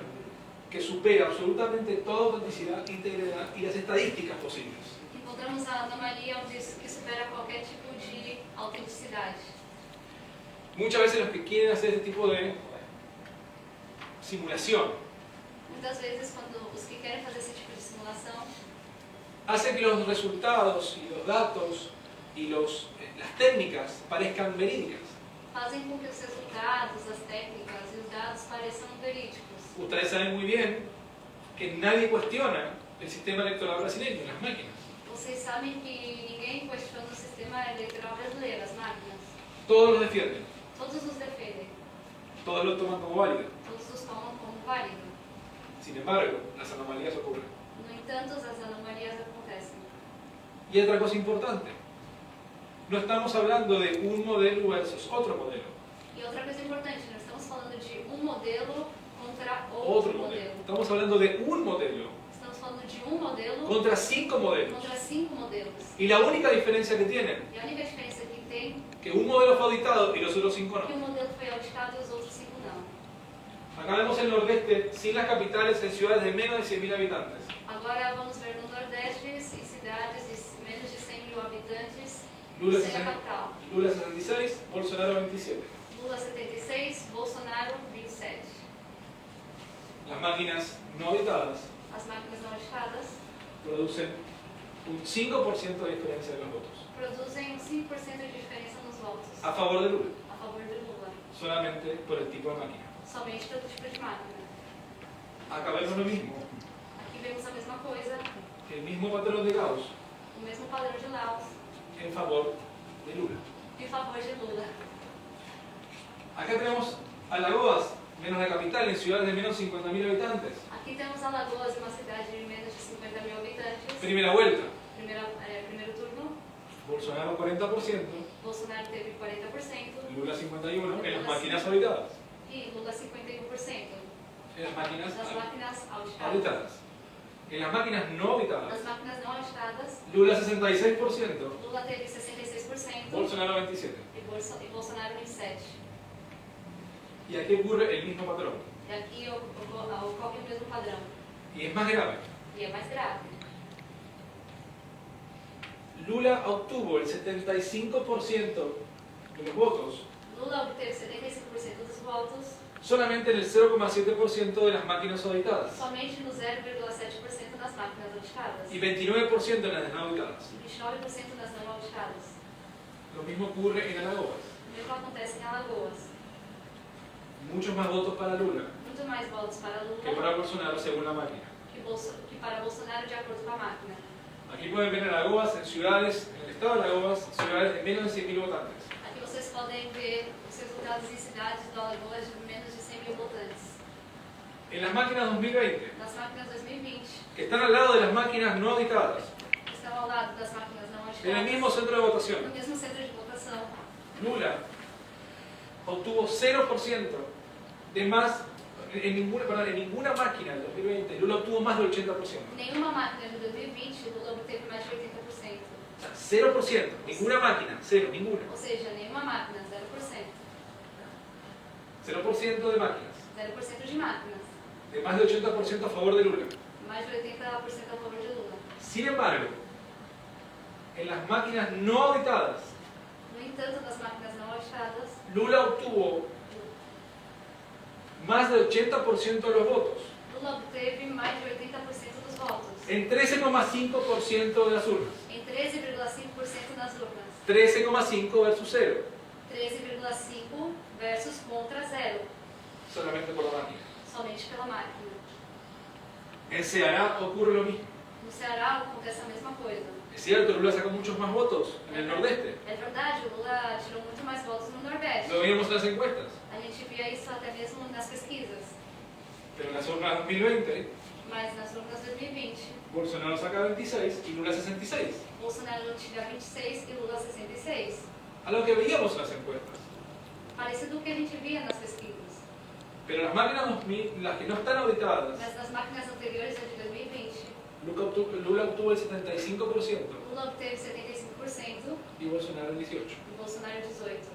que supera absolutamente toda autenticidad, integridad y las estadísticas posibles. encontramos a anomalia que supera qualquer tipo de autenticidade. Muchas veces los que quieren hacer este tipo de simulación Muitas vezes, quando os que querem fazer esse tipo de simulação, hacen que los resultados y los datos y las técnicas parezcan verídicas. fazem com que os resultados, as técnicas e os dados pareçam verídicos. Ustedes saben muy bien que nadie cuestiona el sistema electoral brasileño, las máquinas. Vocês sabem que ninguém questiona o sistema eleitoral brasileiro, as máquinas. Todos los defienden, Todos os defendem, todos lo toman como válido. todos os tomam como válido. Sin embargo, las anomalías ocurren. No entanto, as anomalias acontecem. Y otra cosa importante, no estamos hablando de un modelo versus otro modelo. E outra coisa importante, nós estamos falando de um modelo contra Otro outro modelo. modelo. Estamos hablando de un modelo Estamos falando de um modelo contra 5 modelos. contra 5 modelos. Y la única diferencia que tienen, E a única diferença que tem que un modelo fue auditado y los otros 5 é que no. um modelo foi auditado e os outros 5 não. Acá vemos el nordeste sin las capitales en ciudades de menos de 100.000 habitantes. Agora vamos ver no Nordeste, em cidades de menos de 100.000 habitantes, Lula, sem a capital. Lula 66, Bolsonaro 27. Lula 76, Bolsonaro 27. Las máquinas no auditadas As máquinas não auditadas producen un 5% de diferencia de los votos produzem 5% de diferença nos votos a favor de Lula, a favor de Lula, solamente por el tipo de máquina. somente pelo tipo de máquina. Acá vemos lo mismo, Aqui vemos a mesma coisa, el mismo patrón de Gauss o mesmo padrão de Laos en favor de Lula. em favor de Lula. Acá tenemos Alagoas, menos la capital, en ciudades de menos de 50.000 habitantes. Aqui temos Alagoas, uma cidade de menos de 50.000 habitantes. Primera vuelta, Primeiro turno, Bolsonaro 40%, Bolsonaro teve 40%. Lula 51% en las máquinas auditadas. E Lula 51%. En las máquinas Das máquinas auditadas. auditadas. En las máquinas no auditadas, Das máquinas não auditadas, Lula 66%, Lula teve 66%. Bolsonaro 27%. E Bolsonaro 27%. Y aquí ocurre el mismo patrón. E aqui ocorre o mesmo padrão. Y es más grave. E é mais grave. Lula obtuvo el 75% de los votos Lula obteve 75% dos votos, solamente en el 0,7% de las máquinas auditadas somente no 0,7% das máquinas auditadas. y 29% en las no auditadas. E 29% das não auditadas. Lo mismo ocurre en Alagoas. O mesmo acontece em Alagoas. Muchos más votos para Lula Muito mais votos para que Lula para Bolsonaro según la máquina. que para Bolsonaro, de acordo com a máquina. Aquí pueden ver en Alagoas, en ciudades, en el estado de Alagoas, ciudades de menos de 100.000 votantes. Aqui vocês podem ver os resultados em cidades do Alagoas de menos de 100.000 votantes. En las máquinas 2020, Nas máquinas 2020, que están al lado de las máquinas no auditadas, que estão ao lado das máquinas não En el mismo auditadas centro de votación. no mesmo centro de votação. Lula obtuvo 0% de más, en ninguna máquina del 2020, Lula obtuvo más del 80%. Nenhuma máquina de 2020, Lula obteve mais de 80%. O sea, 0%, ninguna máquina, cero, ninguna. Ou seja, nenhuma máquina, 0%. 0% de máquinas, 0% de máquinas. de más del 80% a favor de Lula. Mais de 80% a favor de Lula. Sin embargo, en las máquinas no auditadas, No entanto, das máquinas não auditadas, Lula obtuvo más del 80% de los votos, Lula obteve mais de 80% dos votos. en 13,5% de las urnas. Em 13,5% das urnas. 13,5 versus 0, 13,5 versus contra 0. solamente por la máquina. Somente pela máquina. En Ceará ocurre lo mismo. No Ceará acontece a mesma coisa. Es cierto, Lula sacó muchos más votos en el Nordeste. É verdade, o Lula tirou muito mais votos no Nordeste. Lo veíamos en las encuestas. A gente via isso até mesmo nas pesquisas. Pero en las urnas 2020, Mas nas urnas 2020, Bolsonaro saca 26 y Lula 66. Bolsonaro tinha 26 e Lula 66. A lo que veíamos en las encuestas. Parecido com o que a gente via nas pesquisas. Pero las máquinas 2000, las que no están auditadas, Mas nas máquinas anteriores, a de 2020, Lula obtuvo el 75% Lula obteve 75% y Bolsonaro el 18%. e Bolsonaro 18%.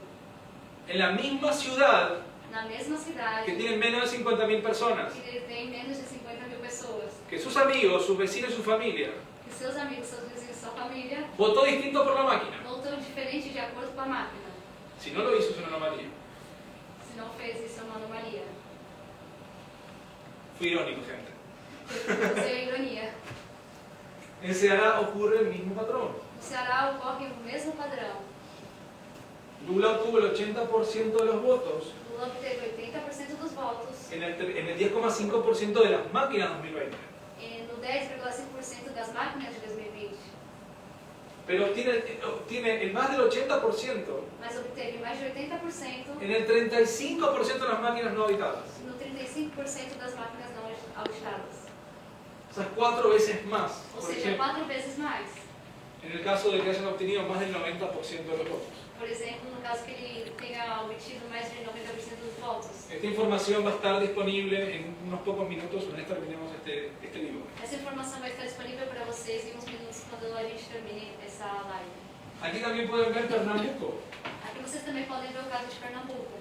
En la misma ciudad Na mesma cidade, que tiene menos de 50.000 personas, que tem menos de 50.000 pessoas, que sus amigos, sus vecinos y su familia que seus amigos, seus vizinhos, sua família votó distinto por la máquina. votam diferente de acordo com a máquina. Si no lo hizo, es una anomalía. Se não fez isso, é uma anomalia. Fui irónico, gente. Isso é ironia. En Ceará ocurre el mismo patrón. No Ceará ocorre o mesmo padrão. Lula obtuvo el 80% de los votos Lula obteve 80% dos votos en el 10,5% de las máquinas 2020. no 10,5% das máquinas de 2020, Pero obtiene el más del 80% mas obteve mais de 80% en el 35% de las máquinas no auditadas. no 35% das máquinas não auditadas. O sea, 4 veces más. Ou Por seja, ejemplo, 4 vezes mais. en el caso de que hayan obtenido más del 90% de los votos. Por exemplo, no caso que ele tenha obtido mais de 90% dos votos. Esta información va a estar disponible en unos pocos minutos una vez terminemos este libro. Essa informação vai estar disponível para vocês em uns minutos quando a gente termine essa live. Aquí también pueden ver Pernambuco. Aqui vocês também podem ver o caso de Pernambuco.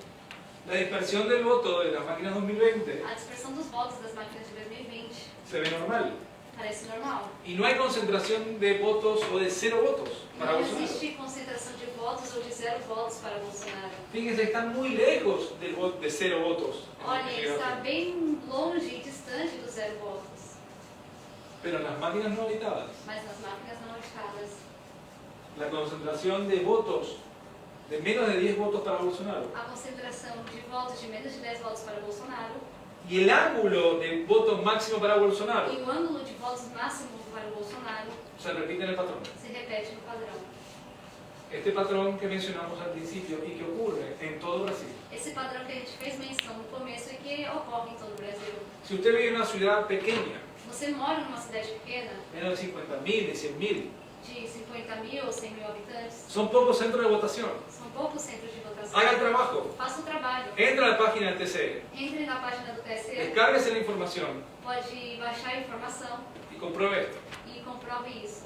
La dispersión del voto de las máquinas 2020 A dispersão dos votos das máquinas de 2020 se ve normal. parece normal. Y no hay concentración de votos o de 0 votos para Não Bolsonaro. existe concentração de votos ou de 0 votos para Bolsonaro. Fíjense, están muy lejos de 0 votos. Olha, ele está bem longe e distante dos 0 votos. Pero en las máquinas no auditadas, Mas nas máquinas não auditadas, la concentración de votos de menos de 10 votos para Bolsonaro a concentração de votos de menos de 10 votos para Bolsonaro y el ángulo de votos máximo para Bolsonaro e o ângulo de votos máximo para o Bolsonaro se repite en el patrón. se repete no padrão. Este patrón que mencionamos al principio y que ocurre en todo Brasil. Esse padrão que a gente fez menção no começo e que ocorre em todo o Brasil. Si usted vive en una ciudad pequeña, Você mora numa cidade pequena, menos de 50.000, de 100.000, de 50.000 ou 100.000 habitantes, son pocos centros de votación. são poucos centros de votação. Haga el trabajo, Faça o trabalho. entra a la página del TCE, Entre na página do TSE, descárguese la información pode baixar a informação y compruebe esto. e comprove isso.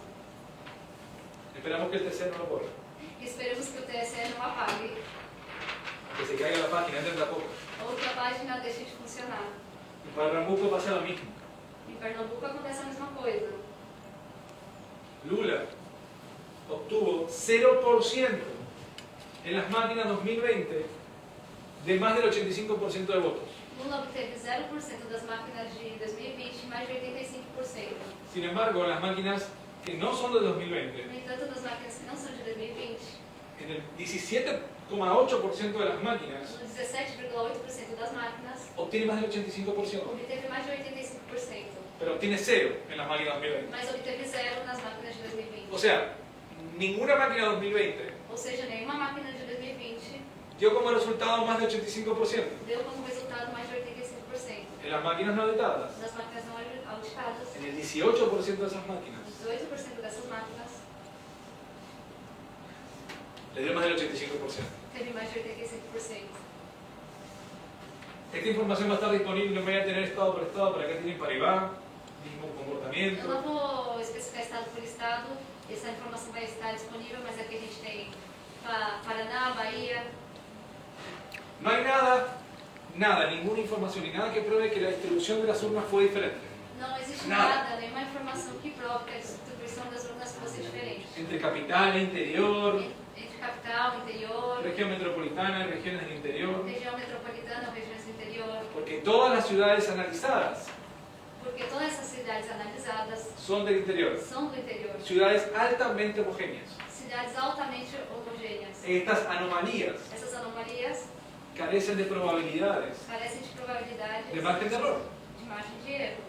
Esperamos que el TCE no lo borre. Esperemos que o TSE não apague Que se caiga la página, entre tampoco. ou que a página deixe de funcionar. En Pernambuco pasa lo mismo. Em Pernambuco acontece a mesma coisa. Lula obtuvo 0% en las máquinas 2020 de más del 85% de votos. Lula obteve 0% das máquinas de 2020, mais de 85%. Sin embargo, en las máquinas que no son de 2020, No entanto, das máquinas que não são de 2020, en el 17,8% de las máquinas no 17,8% das máquinas, obtiene más del 85%, obteve mais de 85%, pero obtiene 0 en las máquinas 2020. mas obteve 0 nas máquinas de 2020. O sea, ninguna máquina 2020 Ou seja, nenhuma máquina de 2020 dio como resultado más del 85%. deu como resultado mais de 85%. En las máquinas no auditadas, Das máquinas não auditadas, en el 18% de esas máquinas, 18% dessas máquinas Le dio más del 85%. teve mais de 85%. Esta información va a estar disponible, no voy a tener estado por estado, para acá tienen Paribas, mismo Eu comportamiento. não vou especificar estado por estado, essa informação vai estar disponível, mas aqui a gente tem Paraná, Bahia. No hay nada, ninguna información, ni nada que pruebe que la distribución de las urnas fue diferente. Não existe Nada. nada, nenhuma informação que prove que a distribuição das urnas fosse diferente. Entre capital e interior, Entre capital, interior, región metropolitana y regiones del interior, região metropolitana ou regiões do interior, porque todas las ciudades analizadas porque todas essas cidades analisadas son del interior, são do interior, ciudades altamente homogéneas. cidades altamente homogêneas. Estas anomalías Essas anomalias carecen de probabilidades, carecem de probabilidade de margen de error, de margem de erro,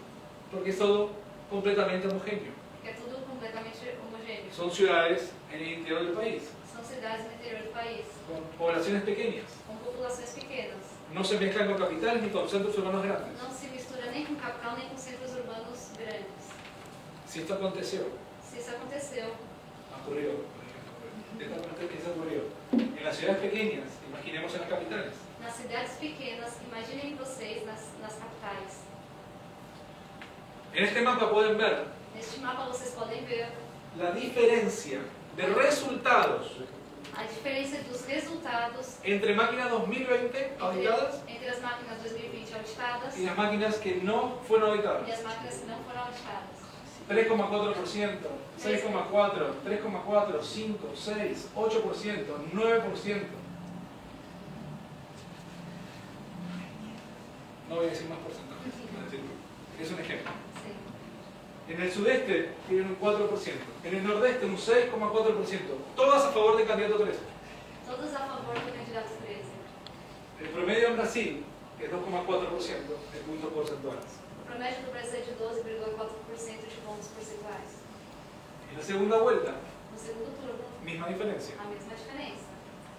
porque es todo completamente homogéneo. porque é tudo completamente homogêneo. Son ciudades en el interior del país, São cidades no interior do país, con poblaciones pequeñas. com populações pequenas. No se mezclan con capitales ni con centros urbanos grandes. Não se mistura nem com capital, nem com centros urbanos grandes. Si esto aconteció, Se isso aconteceu, ocurrió, que eso ocurrió. En las ciudades pequeñas, imaginemos en las capitales. nas cidades pequenas, imaginem vocês nas capitais. En este mapa pueden ver Neste mapa vocês podem ver la diferencia de resultados a diferença dos resultados entre máquinas 2020 auditadas entre as máquinas 2020 auditadas y las máquinas que no fueron auditadas. e as máquinas que não foram auditadas. 3,4%, 6,4%, 3,4%, 5%, 6%, 8%, 9%. No voy a decir más porcentajes, es un ejemplo. Sim. En el sudeste tienen un 4%, en el nordeste un 6,4%, todas a favor del candidato 13. Todas a favor do candidato 13. El promedio en Brasil es 2,4% de puntos porcentuales. O promédio do Brasil é de 12,4% de pontos percentuais. En la segunda vuelta, No segundo turno, misma diferencia. a mesma diferença.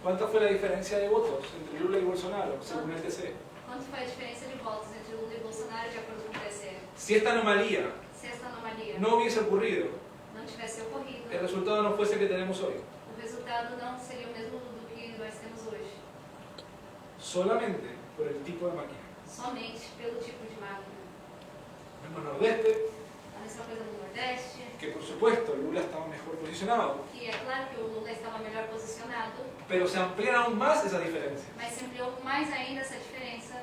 ¿Cuánta fue la diferencia de votos entre Lula y Bolsonaro, según el TC? Quanto foi a diferença de votos entre Lula e Bolsonaro de acordo com o TSE? Si esta anomalía Se esta anomalia no hubiese ocurrido, não tivesse ocorrido, el resultado no fuese el que tenemos hoy. o resultado não seria o mesmo do que nós temos hoje. Solamente por el tipo de máquina. Somente pelo tipo de máquina. En el nordeste, A mesma coisa no Nordeste, que por supuesto Lula estaba mejor posicionado, que é claro que o Lula estava melhor posicionado, pero se amplían aún más esas diferencias. mas se ampliou mais ainda essa diferença.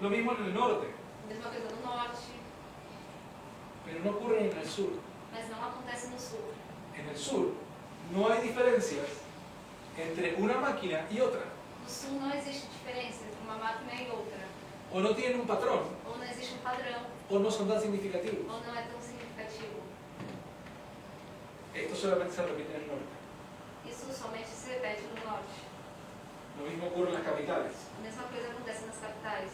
Lo mismo en el norte, A mesma coisa no Norte, pero no ocurre en el sur. mas não acontece no Sul. En el sur no hay diferencias entre una máquina y otra, No Sul não existe diferença entre uma máquina e outra. o no tienen un patrón, Ou não existe um padrão, o no son tan significativos. ou não é tão significativo. Esto solamente se repite en el norte. Isso somente se repete no Norte. Lo mismo ocurre en las capitales, A mesma coisa acontece nas capitais.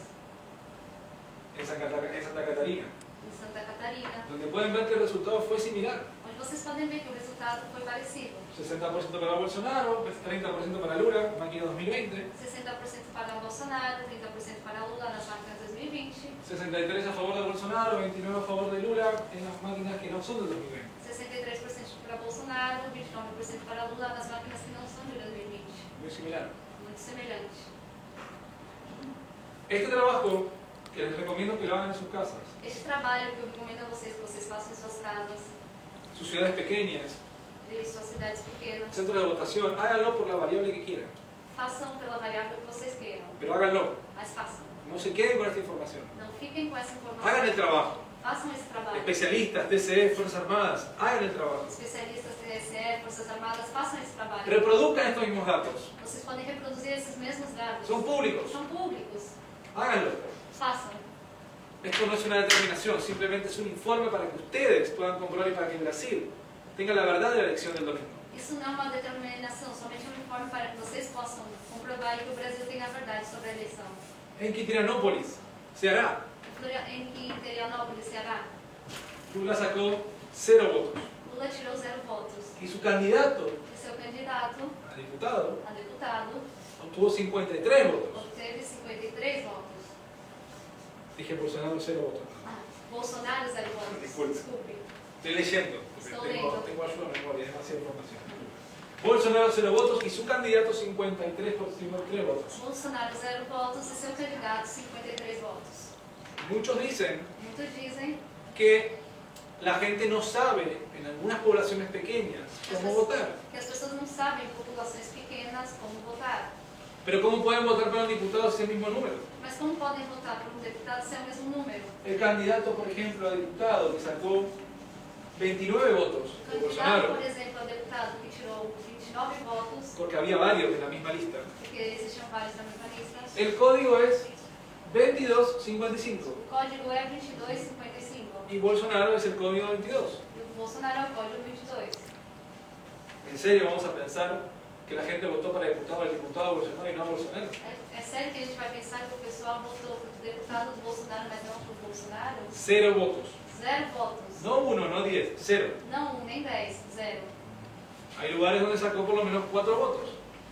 en Santa Catarina, Em Santa Catarina, donde pueden ver que el resultado fue similar. onde vocês podem ver que o resultado foi parecido. 60% para Bolsonaro, 30% para Lula, máquina 2020, 60% para Bolsonaro, 30% para Lula nas máquinas 2020, 63 a favor de Bolsonaro, 29 a favor de Lula en las máquinas que no son del 2020. 63% para Bolsonaro, 29% para Lula nas máquinas que não são de 2020. Muy similar. Muito semelhante. Este trabajo, que les recomiendo que lo hagan en sus casas, Este trabalho que eu recomendo a vocês que vocês façam em suas casas, sus ciudades pequeñas, de suas cidades pequenas, centros de votación, háganlo por la variable que quieran, façam pela variável que vocês queiram, pero háganlo. mas façam. No se queden con esta información. Não fiquem com essa Hagan el informação. trabajo. Façam esse trabalho. Especialistas, TCE, Fuerzas Armadas, hagan el trabajo. Especialistas, TSE, Forças Armadas, façam esse trabalho. Reproduzcan estos mismos datos. Vocês podem reproduzir esses mesmos dados. Son públicos. São públicos. Háganlo. Façam. Esto no es una determinación, simplemente es un informe para que ustedes puedan comprobar y para que Brasil tenga la verdad de la elección del domingo. Isso não é uma determinação, somente um informe para que vocês possam comprovar e que o Brasil tenha a verdade sobre a eleição. En Quintianópolis se hará. Em Terianópolis, Ceará, Lula sacó 0 votos. Lula tirou 0 votos. Y su candidato E seu candidato a diputado a deputado obtuvo 53 votos. obteve 53 votos. Dije Bolsonaro 0 votos. Bolsonaro 0 votos. Disculpe. Desculpe. Estoy leyendo, porque Estou tengo lendo. ayuda de memoria, demasiada información. Bolsonaro 0 votos y su candidato 53 votos. Bolsonaro 0 votos e seu candidato 53 votos. Muchos dicen Muitos dizem que la gente no sabe en algunas poblaciones pequeñas cómo votar. que as pessoas não sabem em populações pequenas como votar. Pero ¿cómo pueden votar para un diputado si es el mismo número? Mas como podem votar por um deputado se é o mesmo número? El candidato, por ejemplo, a diputado que sacó 29 votos O de candidato, Bolsonaro, por exemplo, a deputado que tirou 29 votos, porque había varios en la misma lista. porque existiam vários na mesma lista, El código es 2255 o código é 2255 y Bolsonaro es el código 22. e o Bolsonaro é o código 22. ¿En serio vamos a pensar que la gente votó para diputado al diputado Bolsonaro y no a Bolsonaro? É sério que a gente vai pensar que o pessoal votou por deputado do Bolsonaro, mas não por Bolsonaro? 0 votos. 0 votos. No 1, no 10, 0. Não 1 nem 10, 0. Hay lugares donde sacó por lo menos 4 votos.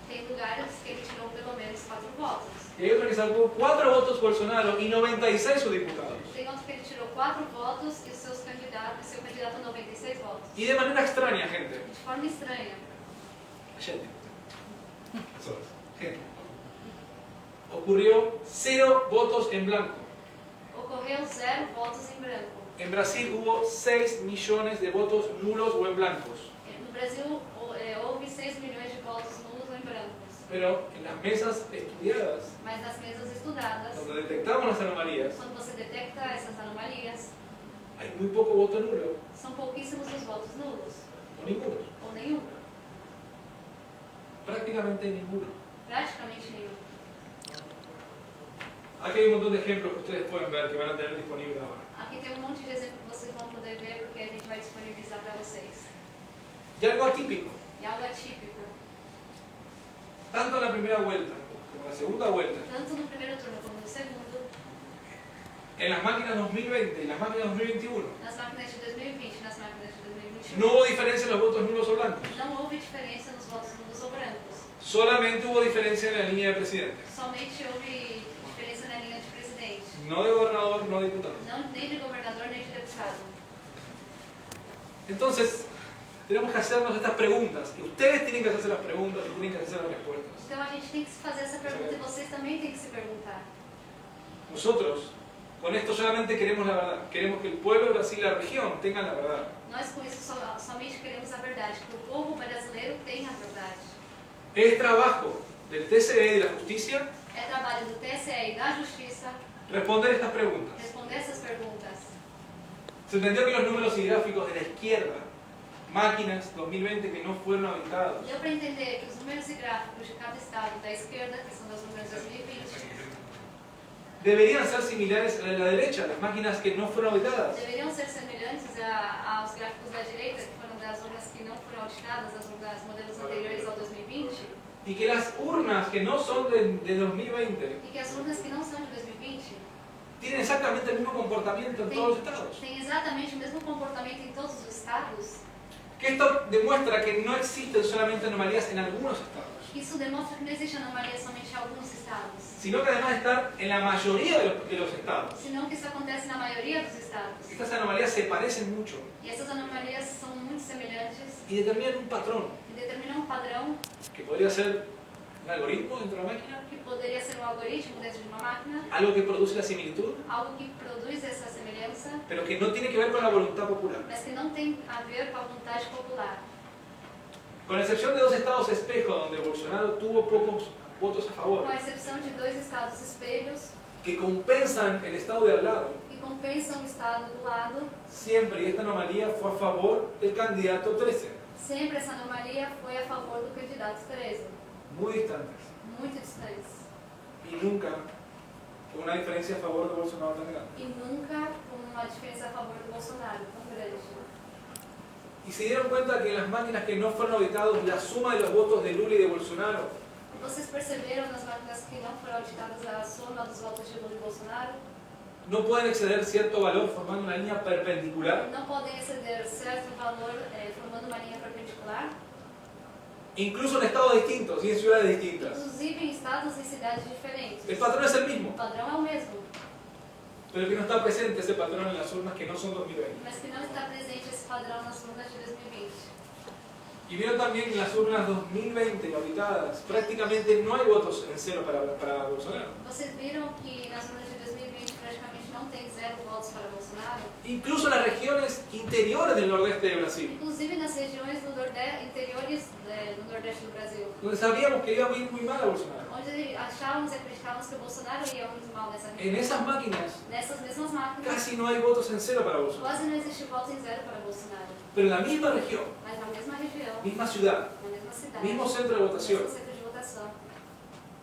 Tem lugares que ele tirou pelo menos 4 votos. Y hay otro que sacó 4 votos Bolsonaro y 96 sus diputados. Tem outro que ele tirou 4 votos e seu candidato 96 votos. Y de manera extraña, gente. De forma estranha. Gente. Gente. Ocurrió 0 votos en blanco. Ocorreu 0 votos em branco. En Brasil hubo 6 millones de votos nulos o en blancos. No Brasil houve 6 milhões de votos nulos ou em brancos. Pero en las mesas estudiadas, Mas nas mesas estudadas, donde detectamos las anomalías, quando você detecta essas anomalias, hay muy poco voto nulo são pouquíssimos os votos nulos, o ninguno. ou nenhum, Prácticamente ninguno. praticamente nenhum. Aquí hay un montón de ejemplos que ustedes pueden ver que van a tener disponibles ahora. Aqui tem um monte de exemplos que vocês vão poder ver, porque a gente vai disponibilizar para vocês. Y algo atípico, E algo atípico. tanto en la primera vuelta como en la segunda vuelta, Tanto no primeiro turno como no segundo, en las máquinas 2020 y las máquinas 2021, nas máquinas de 2020 e nas máquinas de 2021, no hubo diferencia en los votos nulos o blancos. não houve diferença nos votos nulos ou brancos. Solamente hubo diferencia en la línea de presidente. Somente houve diferença na linha de presidente. No de gobernador, no de diputado. Não, nem de governador, nem de deputado. Entonces, tenemos que hacernos estas preguntas. Y ustedes tienen que hacerse las preguntas y tienen que hacer las respuestas. Então a gente tem que se fazer essa pergunta e vocês também têm que se perguntar. Nosotros, con esto solamente queremos la verdad. Queremos que el pueblo de Brasil y la región tengan la verdad. Nós com isso somente queremos a verdade, que o povo brasileiro tenha a verdade. Es trabajo del TCE y de la justicia É trabalho do TSE e da Justiça responder estas preguntas. responder essas perguntas. Se entendió que los números y gráficos de la izquierda, máquinas 2020 que no fueron habilitadas, Deu para entender que os números e gráficos de cada estado da esquerda, que são das números 2020, deberían ser similares a la de la derecha, las máquinas que no fueron habilitadas. deveriam ser semelhantes aos gráficos da direita, que foram das urnas que não foram auditadas, as urnas modelos anteriores ao 2020, Y que las urnas que no son de 2020 e que as urnas que não são de 2020 tienen exactamente el mismo comportamiento en todos los estados. têm exatamente o mesmo comportamento em todos os estados. Que esto demuestra que no existen solamente anomalías en algunos estados, Isso demonstra que não existe anomalia somente em alguns estados, sino que además están en la mayoría de los estados. senão que isso acontece na maioria dos estados. Estas anomalías se parecen mucho E essas anomalias são muito semelhantes y determinan un patrón, e determinam um padrão que podría ser un algoritmo dentro de la máquina, que poderia ser um algoritmo dentro de uma máquina, algo que produce la similitud, algo que produz essa semelhança, pero que no tiene que ver con la voluntad popular. mas que não tem a ver com a vontade popular. Con excepción de 2 estados espejo donde Bolsonaro tuvo pocos votos a favor, Com a exceção de 2 estados espelhos que compensan el estado de al lado, que compensam o estado do lado, siempre, y esta anomalía fue a favor del candidato 13, sempre essa anomalia foi a favor do candidato 13, muy distantes, muito distantes. y nunca con una diferencia a favor de Bolsonaro tan grande. E nunca com uma diferença a favor do Bolsonaro tão grande. Y se dieron cuenta que en las máquinas que no fueron auditados, la suma de los votos de Lula y de Bolsonaro Vocês perceberam nas máquinas que não foram auditadas a soma dos votos de Lula e Bolsonaro? no pueden exceder cierto valor formando una línea perpendicular, Não podem exceder certo valor formando uma linha perpendicular, incluso en estados distintos y en ciudades distintas. inclusive em estados e cidades diferentes. El patrón es el O mismo, padrão é o mesmo, pero que no está presente ese patrón en las urnas que no son 2020. mas que não está presente esse padrão nas urnas de 2020. Y vieron también que en las urnas 2020 auditadas, prácticamente no hay votos en cero para Bolsonaro. Vocês viram que nas urnas de 2020 praticamente não tem 0 votos para Bolsonaro? Incluso en las regiones interiores del nordeste de Brasil, Inclusive nas regiões do interiores do Nordeste do Brasil, donde sabíamos que iba a ir muy mal a Bolsonaro. onde achávamos e acreditávamos que o Bolsonaro ia muito mal nessa região. En esas máquinas Nessas mesmas máquinas, casi no hay votos en cero para Bolsonaro. quase não existe voto em 0 para Bolsonaro. Pero en la misma región, Mas na mesma região, misma ciudad, na mesma cidade, mismo centro de votación, mesmo centro de votação,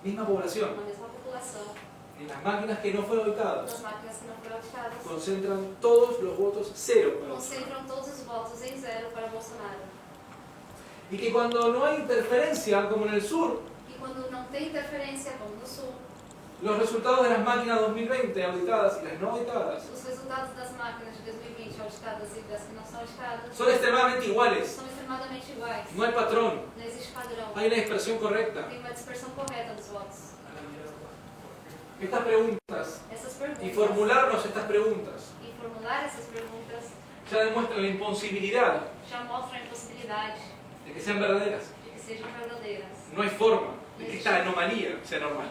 misma población, na mesma população, en las máquinas que no fueron auditadas, nas máquinas que não foram auditadas, concentran todos los votos cero para Bolsonaro. concentram todos os votos em 0 para Bolsonaro. Y que cuando no hay interferencia, como en el sur, E quando não tem interferência, como no Sul, los resultados de las máquinas 2020 auditadas y las no auditadas os resultados das máquinas de 2020 auditadas e das que não são auditadas son extremadamente iguales. são extremadamente iguais. No hay patrón, Não existe padrão. hay una expresión correcta. Tem uma dispersão correta dos votos. Estas preguntas Essas perguntas y formularnos estas preguntas e formular essas perguntas ya demuestran la imposibilidad já mostram a impossibilidade de que sean verdaderas. de que sejam verdadeiras. No hay forma de que esta anomalía sea normal.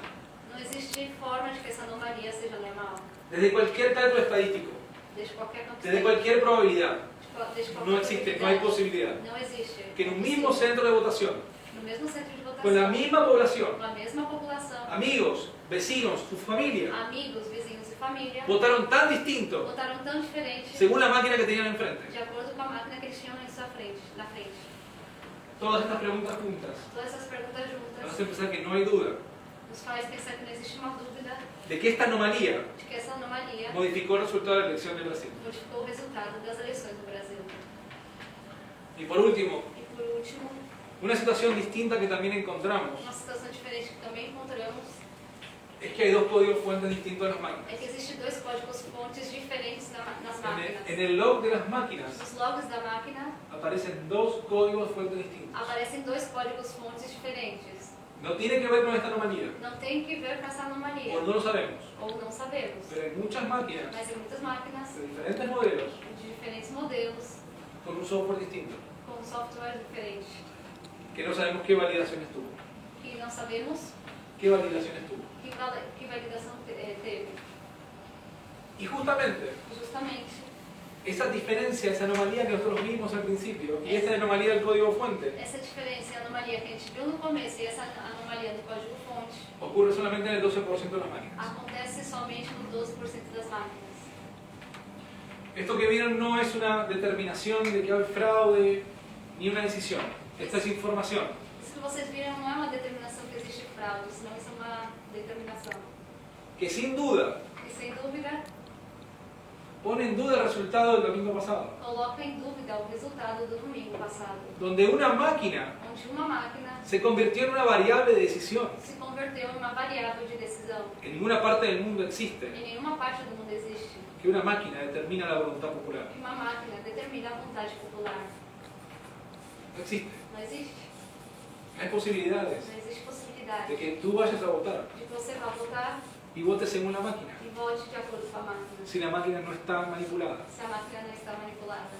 Não existe forma de que essa anomalia seja normal. Desde cualquier cálculo estadístico, Desde qualquer campo desde cualquier probabilidad, desde qualquer no existe, no hay posibilidad Não existe. que en un mismo centro de votación, No mesmo centro de votação, con la misma población, com a mesma população, amigos, vecinos, su familia, amigos, vizinhos e família, votaron tan distinto votaram tão diferente según la máquina que tenían enfrente. de acordo com a máquina que eles tinham na frente. Todas estas preguntas juntas Todas essas perguntas nos juntas hacen pensar que no hay duda nos faz pensar que não existe uma dúvida de que esta anomalía de que essa anomalia modificó el resultado de la elección de Brasil. modificou o resultado das eleições do Brasil. Y por último, E por último, una situación distinta que también encontramos uma situação diferente que também encontramos es que hay dos códigos fuentes distintos en las máquinas. é que existem dois códigos fontes diferentes nas En máquinas. el log de las máquinas Nos logos da máquina aparecen dos códigos fuentes distintos. aparecem dois códigos fontes diferentes. No tiene que ver con esta anomalía, Não tem que ver com essa anomalia, o no lo sabemos, ou não sabemos. pero hay muchas máquinas Mas em muitas máquinas, de diferentes modelos de diferentes modelos, con un software distinto, com um software diferente, que no sabemos qué validaciones tuvo. que não sabemos ¿Qué validaciones tuvo? que validação teve. Y justamente Justamente, esa diferencia, esa anomalía que nosotros vimos al principio, y esta anomalía del código fuente, essa diferença e anomalia que a gente viu no começo e essa anomalia do código-fonte ocurre solamente en el 12% de las máquinas. acontece somente no 12% das máquinas. Esto que vieron no es una determinación de que hay fraude, ni una decisión. Esta es información. Isso que vocês viram não é uma determinação que existe fraude, senão isso é uma determinação Que sin duda que, sem dúvida, pone en duda el resultado del domingo pasado, coloca em dúvida o resultado do domingo passado, donde una máquina onde uma máquina se convirtió en una variable de decisión se converteu em uma variável de decisão. que en ninguna parte del mundo existe, Em nenhuma parte do mundo existe que una máquina determina la voluntad popular. que uma máquina determina a vontade popular. No existe. Não existe. Hay posibilidades Não existe de possibilidade que tú vayas a votar de que você vá votar y votes según la máquina, e vote de acordo com a máquina, si la máquina no está manipulada. se a máquina não está manipulada.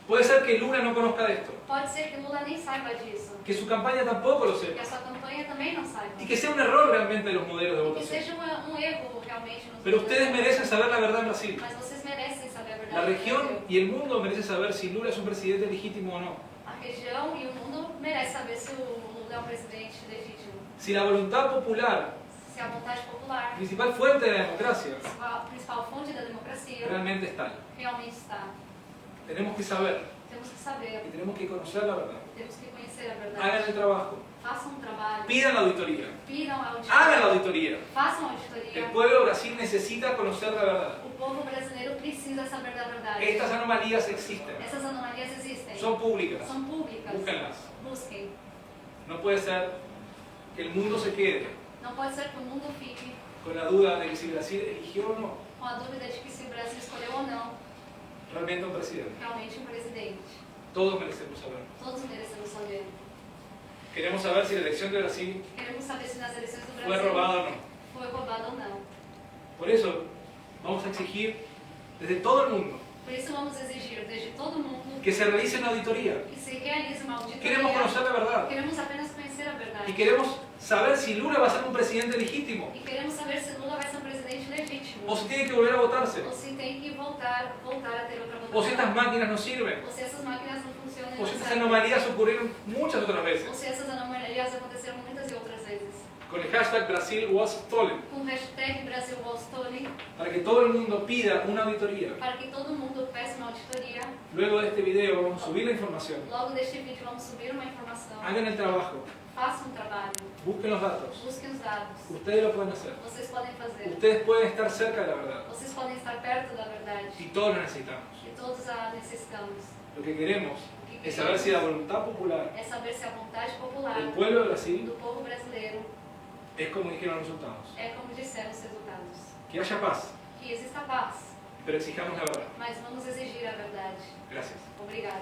Puede ser que Lula no conozca de esto, Pode ser que Lula nem saiba disso, que su campaña tampoco lo que sepa, a sua campanha também não saiba, y que sea un error realmente de los modelos de e que votación. seja erro realmente nos Pero ustedes merecen saber la verdad en Brasil. Mas vocês merecem saber a verdade. La do región Brasil. y el mundo merecen saber si Lula es un presidente legítimo o no. A região e o mundo merecem saber se o Lula é um presidente legítimo, Si la voluntad popular, se a vontade popular, principal fuente de la democracia, a principal fonte da democracia, realmente está. realmente está. Tenemos que saber Temos que saber, y tenemos que conocer la verdad. temos que conhecer a Hagan el verdade. trabajo, Façam um trabalho, pidan la auditoría, piram a hagan la auditoria, auditoría. façam a El auditoria. pueblo de Brasil necesita conocer la verdad. O povo brasileiro precisa saber da verdade. Estas anomalías existen, Essas anomalias existem, son públicas, são públicas. búsquenlas. Busquem. No puede ser que el mundo se quede Não pode ser que o mundo fique con la duda de que si Brasil eligió o no com a dúvida de que se o Brasil escolheu ou não realmente un presidente. realmente um presidente. Todos merecemos saber. Todos merecemos saber. Queremos saber si la elección de Brasil Queremos saber se nas eleições do fue Brasil robada o no. foi roubado ou não. Por eso vamos a exigir desde todo el mundo Por isso vamos exigir desde todo mundo que se realice una auditoría. que se realize uma auditoria. Queremos conocer la verdad. Queremos apenas conhecer a verdade. Y queremos saber si Lula va a ser un presidente legítimo E queremos saber se Lula vai ser um presidente legítimo. o si tiene que volver a votarse. Ou se tem que voltar a ter outra votação. O si estas máquinas no sirven. Ou se essas máquinas não funcionam. O si estas anomalías ocurrieron muchas otras Ou veces. se essas anomalias aconteceram muitas e outras vezes. Con el hashtag Brasil was stolen. Com o hashtag Brasil was stolen, Para que todo el mundo pida una auditoría. para que todo mundo peça uma auditoria. Luego de este video vamos a subir la información. Logo deste vídeo vamos subir uma informação. Hagan el trabajo. Façam um trabalho. Busquen los datos. Busquem os dados. Ustedes lo pueden hacer. Vocês podem fazer. Ustedes pueden estar cerca de la verdad. Vocês podem estar perto da verdade. Y todos lo necesitamos. E todos a necessitamos. Lo que queremos es saber si la voluntad popular É saber se a vontade popular del pueblo de Brasil do povo brasileiro es como dijeron los resultados. é como disseram os resultados. Que haya paz, Que exista paz, pero exijamos la verdad. mas vamos exigir a verdade. Gracias. Obrigada.